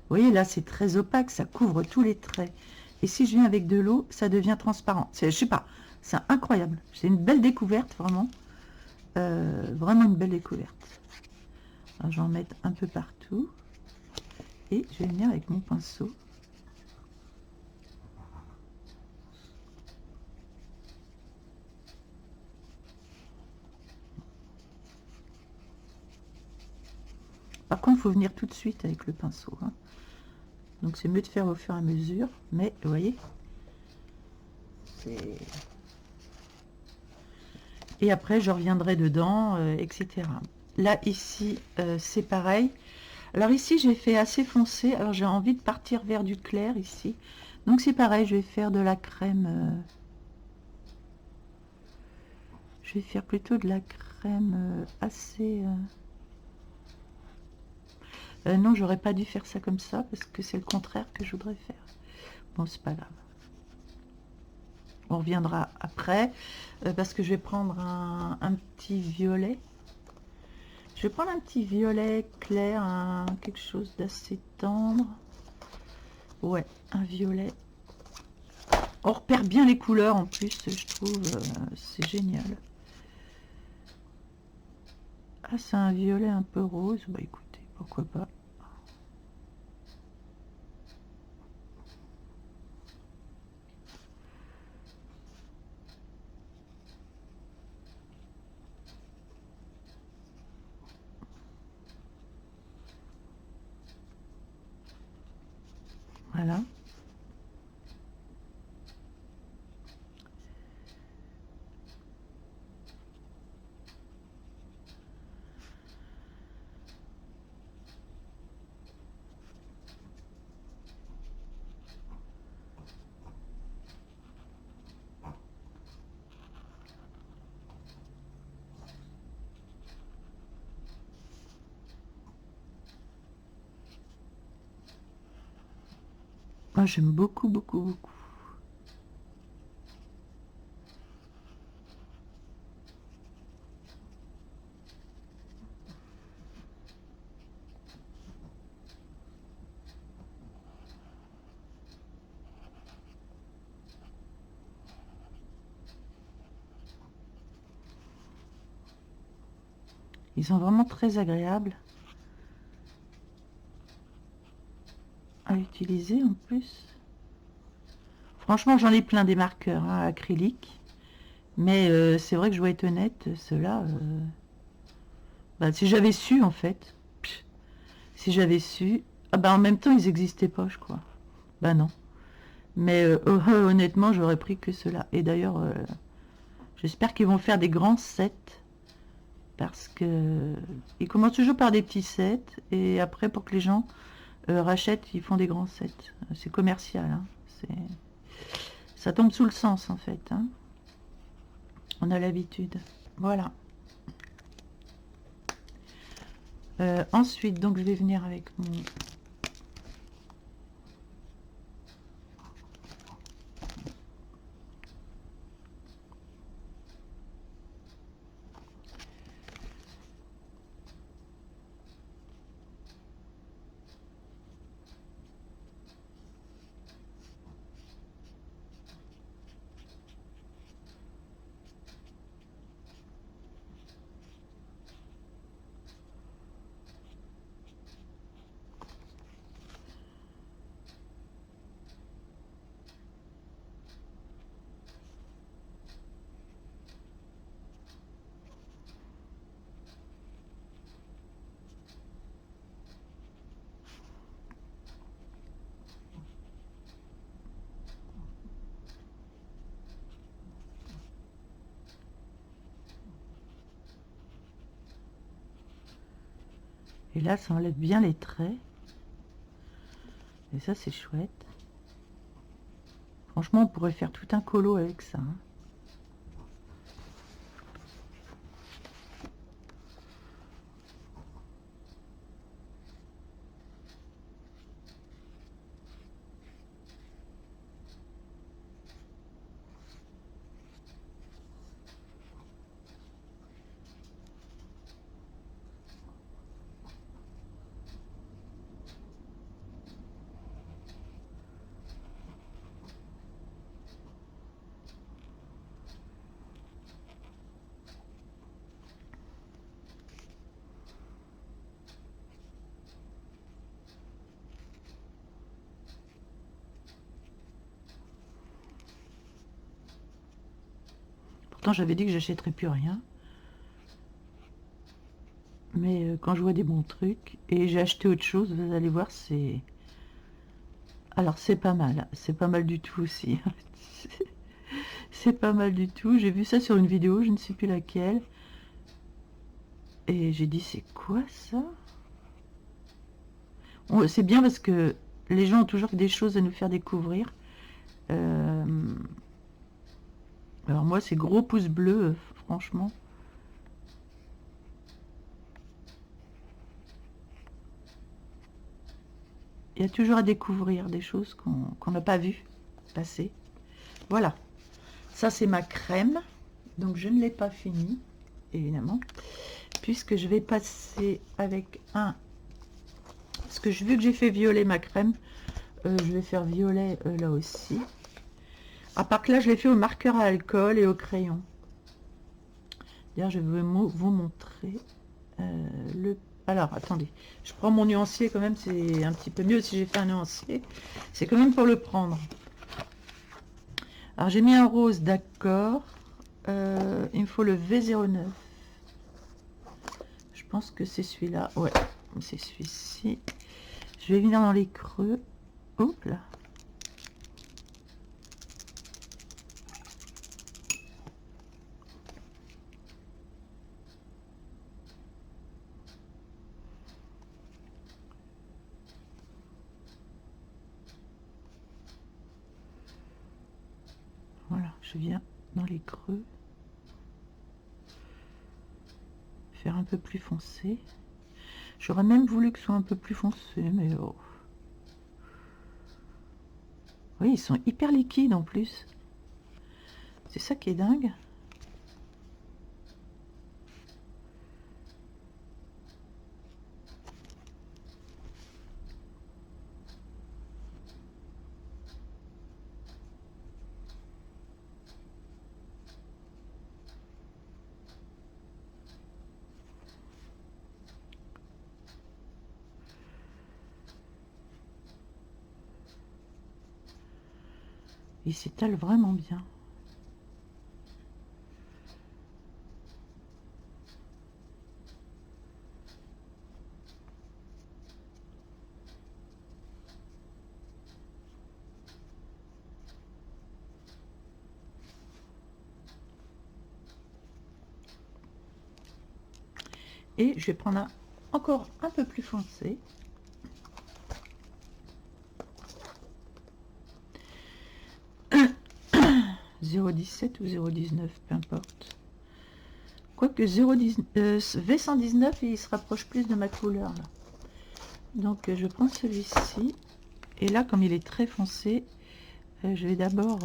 Vous voyez, là, c'est très opaque. Ça couvre tous les traits. Et si je viens avec de l'eau, ça devient transparent. Je sais pas, c'est incroyable. C'est une belle découverte, vraiment. Vraiment une belle découverte. Alors, je vais en mettre un peu partout. Et je vais venir avec mon pinceau. Par contre, il faut venir tout de suite avec le pinceau. Hein. Donc, c'est mieux de faire au fur et à mesure. Mais, vous voyez, c'est... Et après, je reviendrai dedans, etc. Là, ici, c'est pareil. Alors ici, j'ai fait assez foncé. Alors j'ai envie de partir vers du clair ici. Donc c'est pareil, je vais faire de la crème. Je vais faire plutôt de la crème assez... non, j'aurais pas dû faire ça comme ça, parce que c'est le contraire que je voudrais faire. Bon, c'est pas grave. On reviendra après, parce que je vais prendre un petit violet. Je vais prendre un petit violet clair, quelque chose d'assez tendre. Ouais, un violet. On repère bien les couleurs en plus, je trouve, c'est génial. Ah, c'est un violet un peu rose. Bah écoutez, pourquoi pas. Voilà. Moi, j'aime beaucoup, beaucoup, beaucoup. Ils sont vraiment très agréables à utiliser en plus. Franchement, j'en ai plein des marqueurs acryliques. Mais c'est vrai que je dois être honnête, ceux-là, bah, si j'avais su en fait, si j'avais su, ah bah en même temps ils n'existaient pas, je crois. Bah non. Mais honnêtement, j'aurais pris que ceux-là. Et d'ailleurs, j'espère qu'ils vont faire des grands sets, parce que ils commencent toujours par des petits sets, et après pour que les gens rachètent, ils font des grands sets. C'est commercial, hein. Ça tombe sous le sens en fait, hein. On a l'habitude. Voilà. Ensuite, donc je vais venir avec mon... Et là, ça enlève bien les traits. Et ça, c'est chouette. Franchement, on pourrait faire tout un colo avec ça, hein. Pourtant, j'avais dit que j'achèterais plus rien. Mais quand je vois des bons trucs, et j'ai acheté autre chose, vous allez voir, c'est... Alors, c'est pas mal. C'est pas mal du tout aussi. C'est pas mal du tout. J'ai vu ça sur une vidéo, je ne sais plus laquelle. Et j'ai dit, c'est quoi ça? C'est bien parce que les gens ont toujours des choses à nous faire découvrir. Euh, alors moi, c'est gros pouce bleu, franchement. Il y a toujours à découvrir des choses qu'on n'a pas vues passer. Voilà. Ça, c'est ma crème. Donc, je ne l'ai pas fini, évidemment. Puisque je vais passer avec un... Parce que vu que j'ai fait violet ma crème, je vais faire violet là aussi. À part que là, je l'ai fait au marqueur à alcool et au crayon. D'ailleurs, je vais vous montrer le... Alors, attendez. Je prends mon nuancier quand même. C'est un petit peu mieux si j'ai fait un nuancier. C'est quand même pour le prendre. Alors, j'ai mis un rose, d'accord. Il me faut le V09. Je pense que c'est celui-là. Ouais, c'est celui-ci. Je vais venir dans les creux. Oups là. Voilà, je viens dans les creux. Faire un peu plus foncé. J'aurais même voulu que ce soit un peu plus foncé, mais oh. Oui, ils sont hyper liquides en plus. C'est ça qui est dingue. Il s'étale vraiment bien. Et je vais prendre encore un peu plus foncé. « 0,17 ou 0,19, peu importe. Quoique V119, il se rapproche plus de ma couleur là. Donc je prends celui-ci. Et là, comme il est très foncé, je vais d'abord...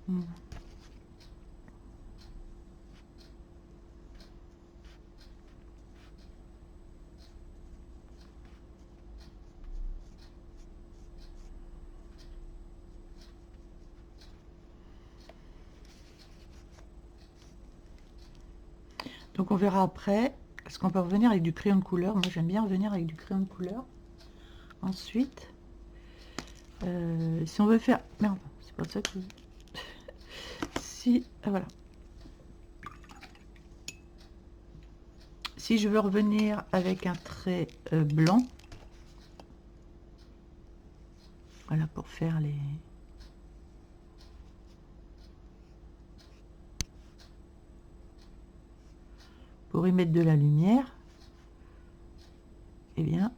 Hmm. Donc on verra après. Est-ce qu'on peut revenir avec du crayon de couleur? Moi j'aime bien revenir avec du crayon de couleur. Ensuite, si on veut faire... Merde, c'est pas ça que... Si, voilà. Si je veux revenir avec un trait blanc, voilà, pour faire les... Pour y mettre de la lumière, eh bien,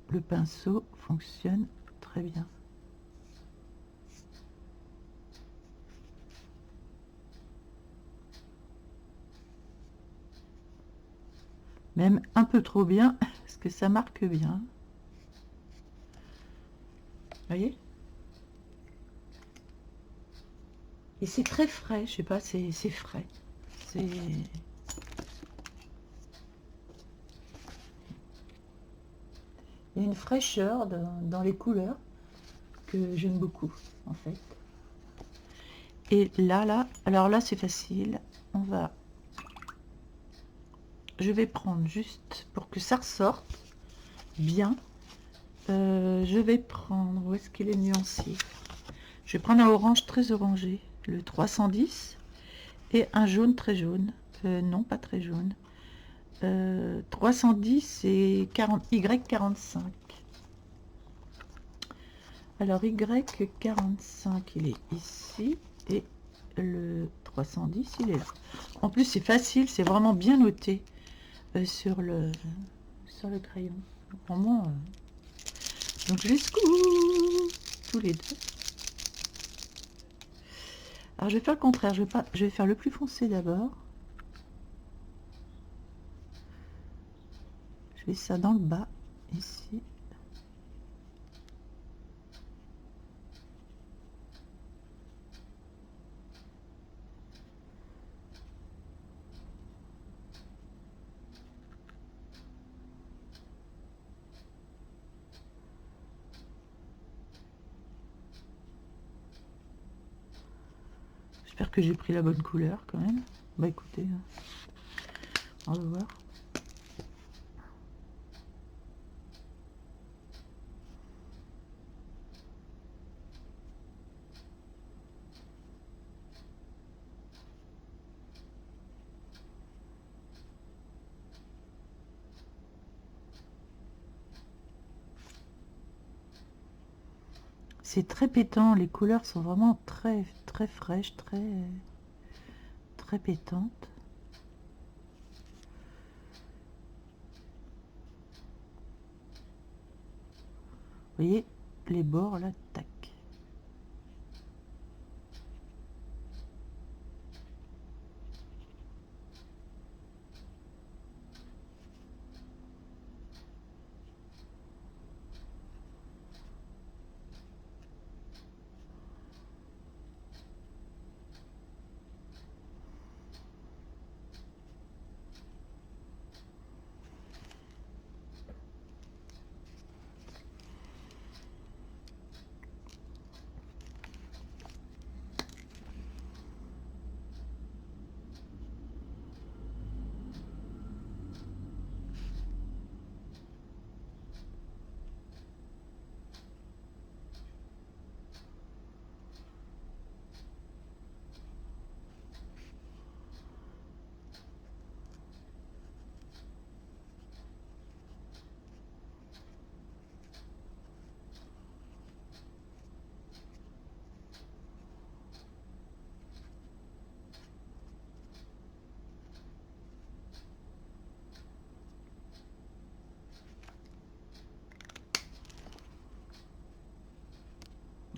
le pinceau fonctionne très bien. Même un peu trop bien, parce que ça marque bien. Vous voyez? Et c'est très frais, je sais pas, c'est frais. C'est... Il y a une fraîcheur dans les couleurs que j'aime beaucoup, en fait. Et là, alors là, c'est facile. Je vais prendre juste pour que ça ressorte bien. Je vais prendre, où est-ce qu'il est nuancé? Je vais prendre un orange très orangé, le 310, et un jaune très jaune. Non, pas très jaune. 310 et 40, Y45. Alors Y45, il est ici, et le 310, il est là. En plus, c'est facile, c'est vraiment bien noté sur le crayon. Vraiment. Donc je les secoue tous les deux. Alors je vais faire le contraire, je vais faire le plus foncé d'abord. Je fais ça dans le bas, ici. J'espère que j'ai pris la bonne couleur quand même. Bah écoutez, on va voir. C'est très pétant, les couleurs sont vraiment très très fraîches, très pétantes. Vous voyez les bords là, tac.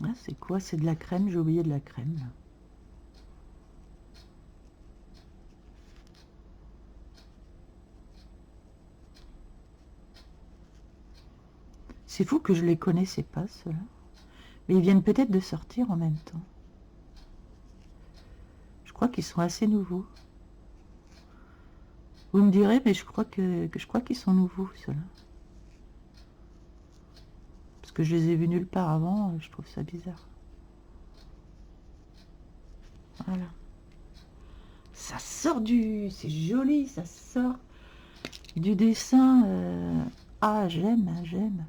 Ah, c'est quoi? C'est de la crème, j'ai oublié de la crème là. C'est fou que je les connaissais pas, ceux-là. Mais ils viennent peut-être de sortir en même temps. crois qu'ils sont assez nouveaux. Vous me direz, mais je crois qu'ils sont nouveaux, ceux-là. Parce que je les ai vus nulle part avant, je trouve ça bizarre. Voilà. Ça sort du... C'est joli, ça sort du dessin. Ah, j'aime, j'aime.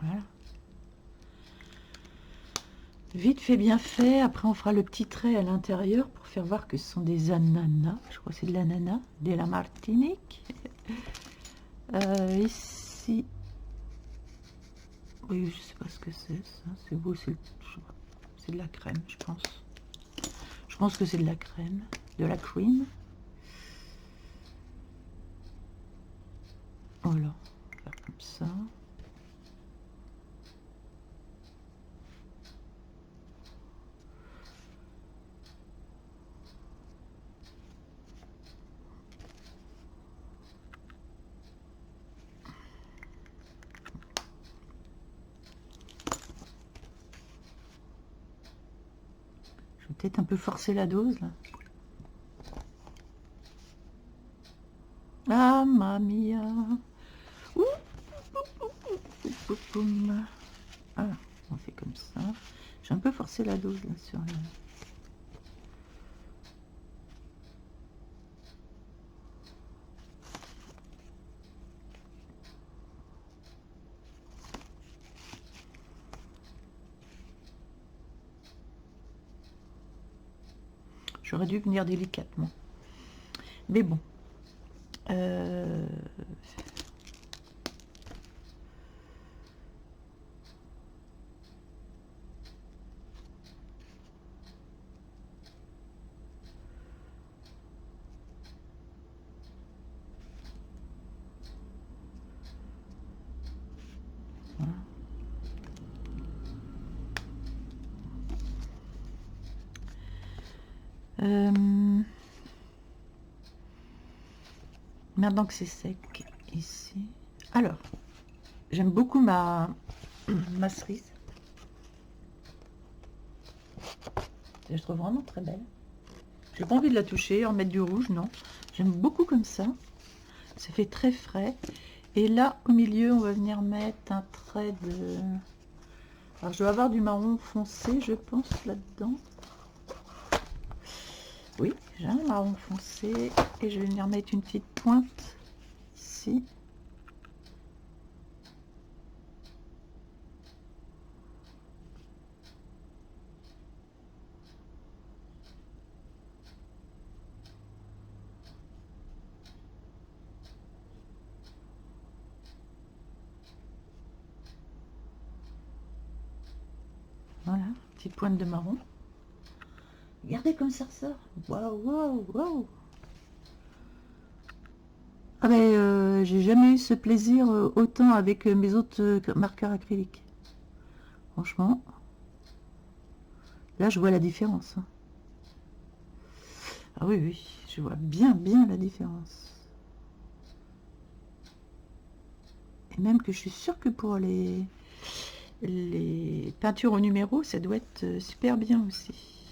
Voilà. Vite fait, bien fait. Après, on fera le petit trait à l'intérieur pour faire voir que ce sont des ananas. Je crois que c'est de l'ananas, de la Martinique. Ici, oui, je sais pas ce que c'est, ça. C'est beau, c'est de la crème, je pense. Je pense que c'est de la crème, de la cream. Voilà, faire comme ça. Je vais peut-être un peu forcer la dose, là. Ah, mamia. Voilà, on fait comme ça. J'ai un peu forcé la dose, là, sur le... J'aurais dû venir délicatement. Mais bon. Voilà. Maintenant que c'est sec ici. Alors, j'aime beaucoup ma cerise. Je trouve vraiment très belle. J'ai pas envie de la toucher, en mettre du rouge, non. J'aime beaucoup comme ça. Ça fait très frais. Et là, au milieu, on va venir mettre un trait de... Alors, je dois avoir du marron foncé, je pense, là-dedans. Oui, j'ai un marron foncé. Et je vais venir mettre une petite pointe ici. Voilà, petite pointe de marron. Regardez comme ça ressort. Waouh, waouh, waouh. Ah ben, j'ai jamais eu ce plaisir autant avec mes autres marqueurs acryliques. Franchement, là je vois la différence. Hein. Ah oui, oui, je vois bien la différence. Et même que je suis sûre que pour les peintures au numéro, ça doit être super bien aussi.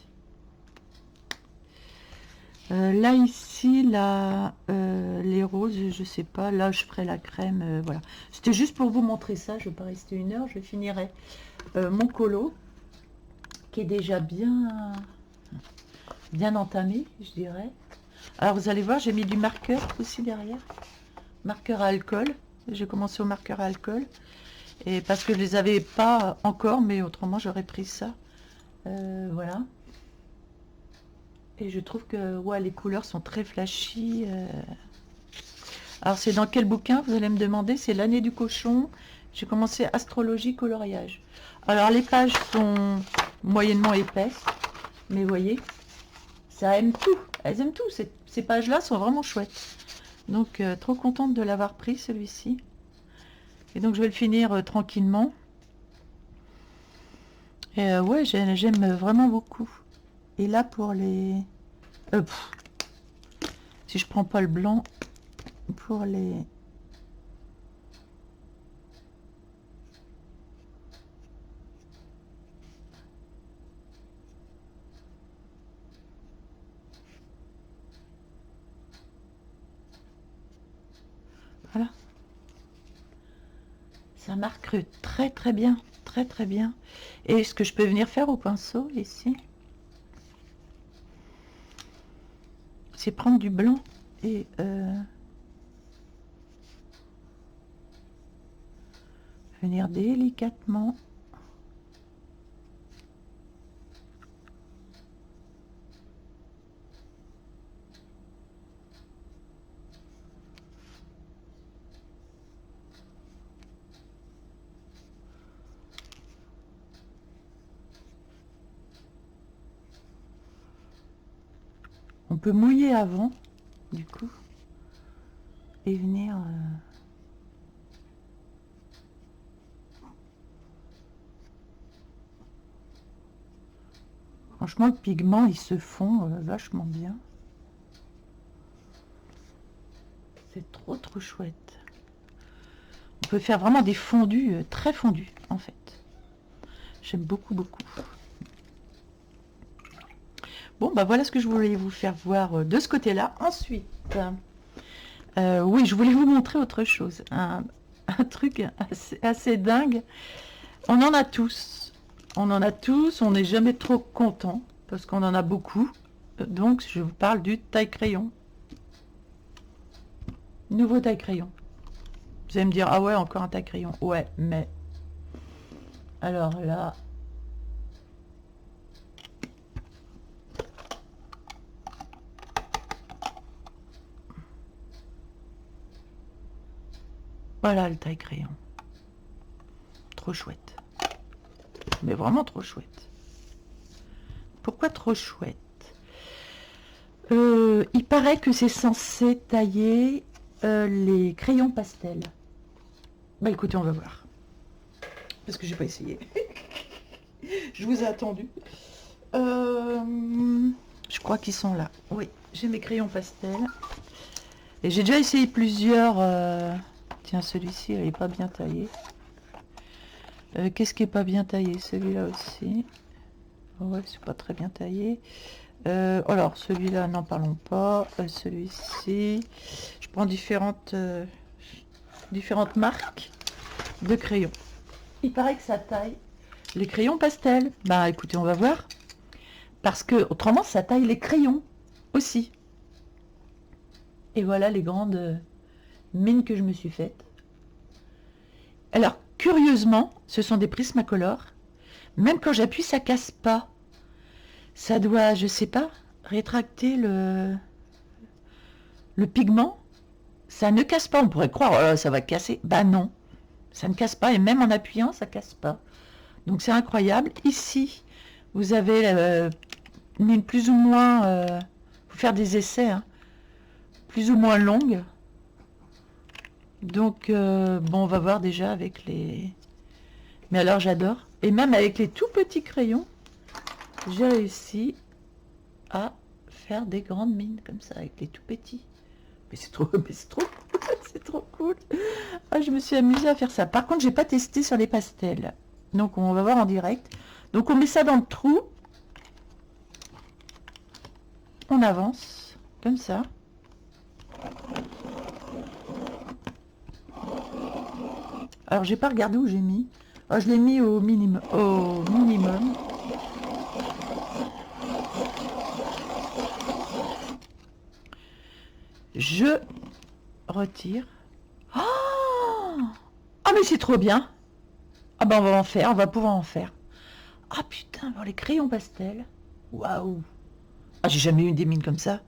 Là ici, là, les roses, je sais pas, là je ferai la crème, voilà. C'était juste pour vous montrer ça, je vais pas rester une heure, je finirai mon colo, qui est déjà bien entamé, je dirais. Alors vous allez voir, j'ai mis du marqueur aussi derrière, marqueur à alcool, j'ai commencé au marqueur à alcool, et parce que je les avais pas encore, mais autrement j'aurais pris ça, voilà. Et je trouve que ouais, les couleurs sont très flashy. Alors c'est dans quel bouquin, vous allez me demander? C'est l'année du cochon. J'ai commencé astrologie coloriage. Alors les pages sont moyennement épaisses, mais vous voyez, ça aime tout. Elles aiment tout. Ces pages-là sont vraiment chouettes. Donc trop contente de l'avoir pris celui-ci. Et donc je vais le finir tranquillement. Et ouais, j'aime vraiment beaucoup. Et là, pour les... si je prends pas le blanc, pour les... Voilà. Ça marque très très bien. Très très bien. Et ce que je peux venir faire au pinceau, ici, c'est prendre du blanc et... venir délicatement on peut mouiller avant du coup et venir franchement le pigment il se fond vachement bien, c'est trop chouette. On peut faire vraiment des fondus très fondus en fait, j'aime beaucoup. Bon bah voilà ce que je voulais vous faire voir de ce côté là. Ensuite oui, je voulais vous montrer autre chose, un truc assez dingue. On en a tous, on n'est jamais trop content parce qu'on en a beaucoup. Donc je vous parle du taille-crayon. Nouveau taille-crayon. Vous allez me dire, ah ouais, encore un taille-crayon. Ouais, mais... Alors là... Voilà le taille-crayon. Trop chouette. Mais vraiment trop chouette. Pourquoi trop chouette? Il paraît que c'est censé tailler les crayons pastels. Bah écoutez, on va voir. Parce que j'ai pas essayé. Je vous ai attendu. Je crois qu'ils sont là. Oui, j'ai mes crayons pastels. Et j'ai déjà essayé plusieurs... Tiens, celui-ci, il n'est pas bien taillé. Qu'est-ce qui est pas bien taillé? Celui-là aussi. Ouais, c'est pas très bien taillé. Alors, celui-là, n'en parlons pas. Celui-ci. Je prends différentes marques de crayons. Il paraît que ça taille les crayons pastels. Bah, écoutez, on va voir. Parce que, autrement, ça taille les crayons aussi. Et voilà les grandes mines que je me suis faites. Alors, curieusement, ce sont des Prismacolor. Même quand j'appuie, ça casse pas. Ça doit, je sais pas, rétracter le pigment. Ça ne casse pas. On pourrait croire, oh là, ça va casser. Bah non, ça ne casse pas. Et même en appuyant, ça casse pas. Donc c'est incroyable. Ici, vous avez une plus ou moins... faut faire des essais, hein, plus ou moins longue. Donc, bon, on va voir déjà avec les... Mais alors, j'adore. Et même avec les tout petits crayons, j'ai réussi à faire des grandes mines comme ça, avec les tout petits. Mais c'est trop c'est trop cool. Ah, je me suis amusée à faire ça. Par contre, j'ai pas testé sur les pastels. Donc, on va voir en direct. Donc, on met ça dans le trou. On avance, comme ça. Alors, j'ai pas regardé où j'ai mis. Oh, je l'ai mis au minimum. Je retire. Oh, ah, mais c'est trop bien. Ah ben, on va en faire. On va pouvoir en faire. Ah putain, voir les crayons pastels. Waouh. Ah, j'ai jamais eu des mines comme ça.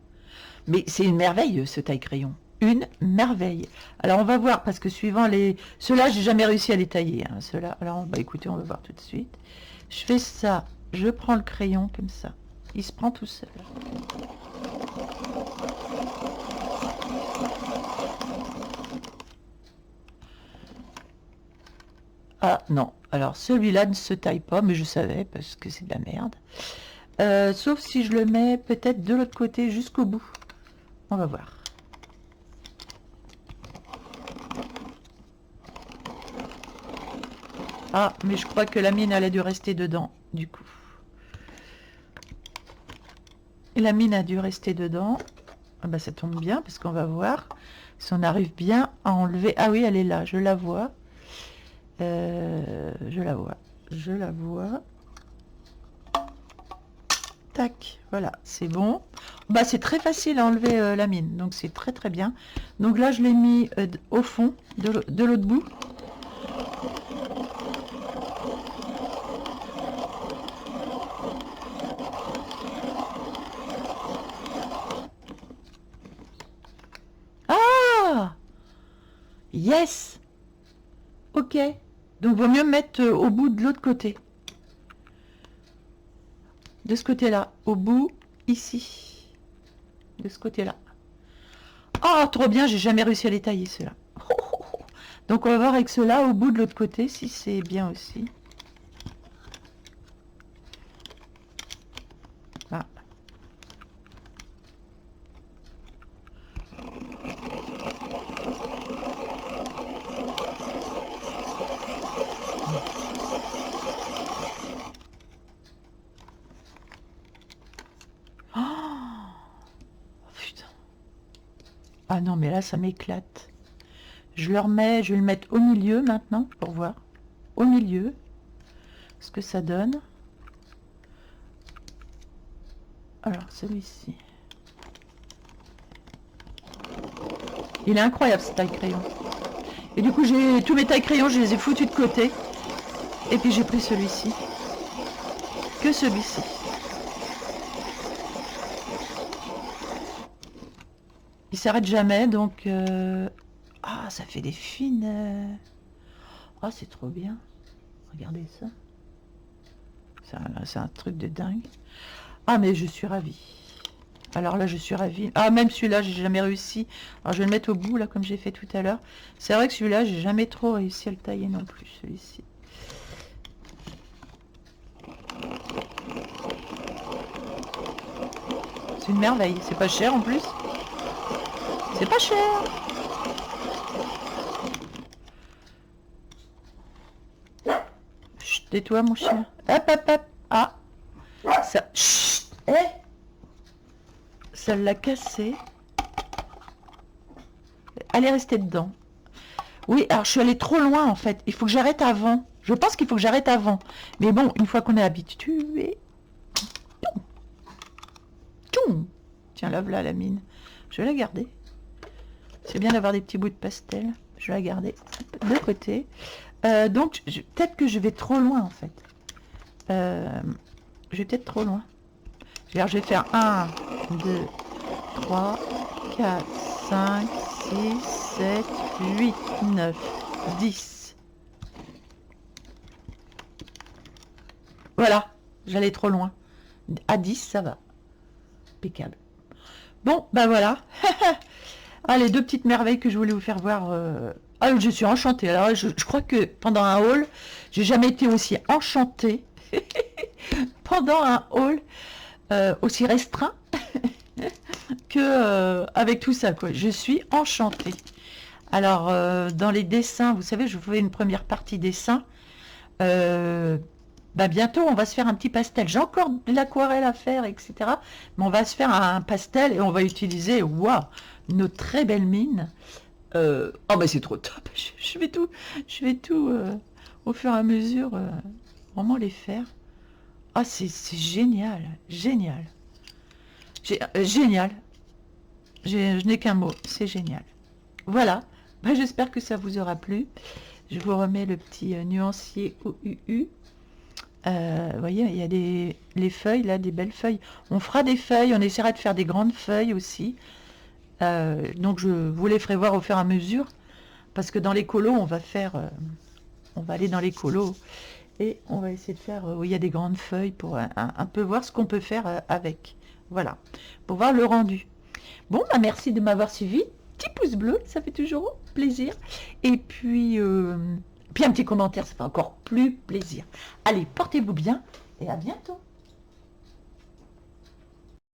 Mais c'est une merveille, ce taille-crayon. Une merveille. Alors, on va voir, parce que suivant les... Ceux-là, j'ai jamais réussi à les tailler. Hein, ceux-là. Alors, bah écoutez, on va voir tout de suite. Je fais ça. Je prends le crayon comme ça. Il se prend tout seul. Ah, non. Alors celui-là ne se taille pas, mais je savais parce que c'est de la merde. Sauf si je le mets peut-être de l'autre côté jusqu'au bout. On va voir. Ah, mais je crois que la mine, elle a dû rester dedans, du coup. Et la mine a dû rester dedans. Ah bah, ça tombe bien, parce qu'on va voir si on arrive bien à enlever. Ah oui, elle est là, je la vois. Je la vois. Je la vois. Tac, voilà, c'est bon. Bah, c'est très facile à enlever la mine, donc c'est très très bien. Donc là, je l'ai mis au fond de l'autre bout. Ah! Yes! Ok. Donc, vaut mieux mettre au bout de l'autre côté. De ce côté-là. Au bout, ici. De ce côté-là. Oh, trop bien, j'ai jamais réussi à les tailler, ceux-là. Donc, on va voir avec ceux-là au bout de l'autre côté, si c'est bien aussi. Ah. Ah non, mais là, ça m'éclate. Je le remets, je vais le mettre au milieu maintenant, pour voir. Au milieu, ce que ça donne. Alors, celui-ci. Il est incroyable, ce taille-crayon. Et du coup, j'ai tous mes taille-crayons, je les ai foutus de côté. Et puis, j'ai pris celui-ci. Que celui-ci. Il s'arrête jamais, donc... Ah, ça fait des fines... Ah, c'est trop bien. Regardez ça. C'est un truc de dingue. Ah, mais je suis ravie. Alors là, je suis ravie. Ah, même celui-là, j'ai jamais réussi. Alors, je vais le mettre au bout, là, comme j'ai fait tout à l'heure. C'est vrai que celui-là, j'ai jamais trop réussi à le tailler non plus, celui-ci. C'est une merveille. C'est pas cher, en plus. C'est pas cher. Chut, tais-toi, mon chien. Hop, hop, hop. Ah. Ça... Chut. Eh. Ça l'a cassé. Elle est restée dedans. Oui, alors je suis allée trop loin en fait. Il faut que j'arrête avant. Je pense qu'il faut que j'arrête avant. Mais bon, une fois qu'on est habitué... Tiens, là, voilà la mine. Je vais la garder. C'est bien d'avoir des petits bouts de pastel. Je vais la garder de côté. Donc, peut-être que je vais trop loin en fait. Je vais peut-être trop loin. Alors, je vais faire 1, 2, 3, 4, 5, 6, 7, 8, 9, 10. Voilà, j'allais trop loin. À 10, ça va. Impeccable. Bon, ben voilà. Ah, les deux petites merveilles que je voulais vous faire voir. Ah, je suis enchantée. Alors, je crois que pendant un haul, j'ai jamais été aussi enchantée. Pendant un haul aussi restreint que avec tout ça, quoi. Je suis enchantée. Alors, dans les dessins, vous savez, je vous fais une première partie dessin. Bah bientôt, on va se faire un petit pastel. J'ai encore de l'aquarelle à faire, etc. Mais on va se faire un pastel et on va utiliser, waouh, nos très belles mines. Oh, mais c'est trop top. Je vais tout au fur et à mesure, vraiment les faire. Ah, c'est génial, génial. Génial. Je n'ai qu'un mot, c'est génial. Voilà, bah, j'espère que ça vous aura plu. Je vous remets le petit nuancier OUU. Vous voyez, il y a les feuilles, là, des belles feuilles. On fera des feuilles, on essaiera de faire des grandes feuilles aussi. Donc je vous les ferai voir au fur et à mesure. Parce que dans les colos, on va aller dans les colos. Et on va essayer de faire où il y a des grandes feuilles pour un peu voir ce qu'on peut faire avec. Voilà, pour voir le rendu. Bon, bah merci de m'avoir suivi. Petit pouce bleu, ça fait toujours plaisir. Et puis, puis un petit commentaire, ça fait encore plus plaisir. Allez, portez-vous bien et à bientôt.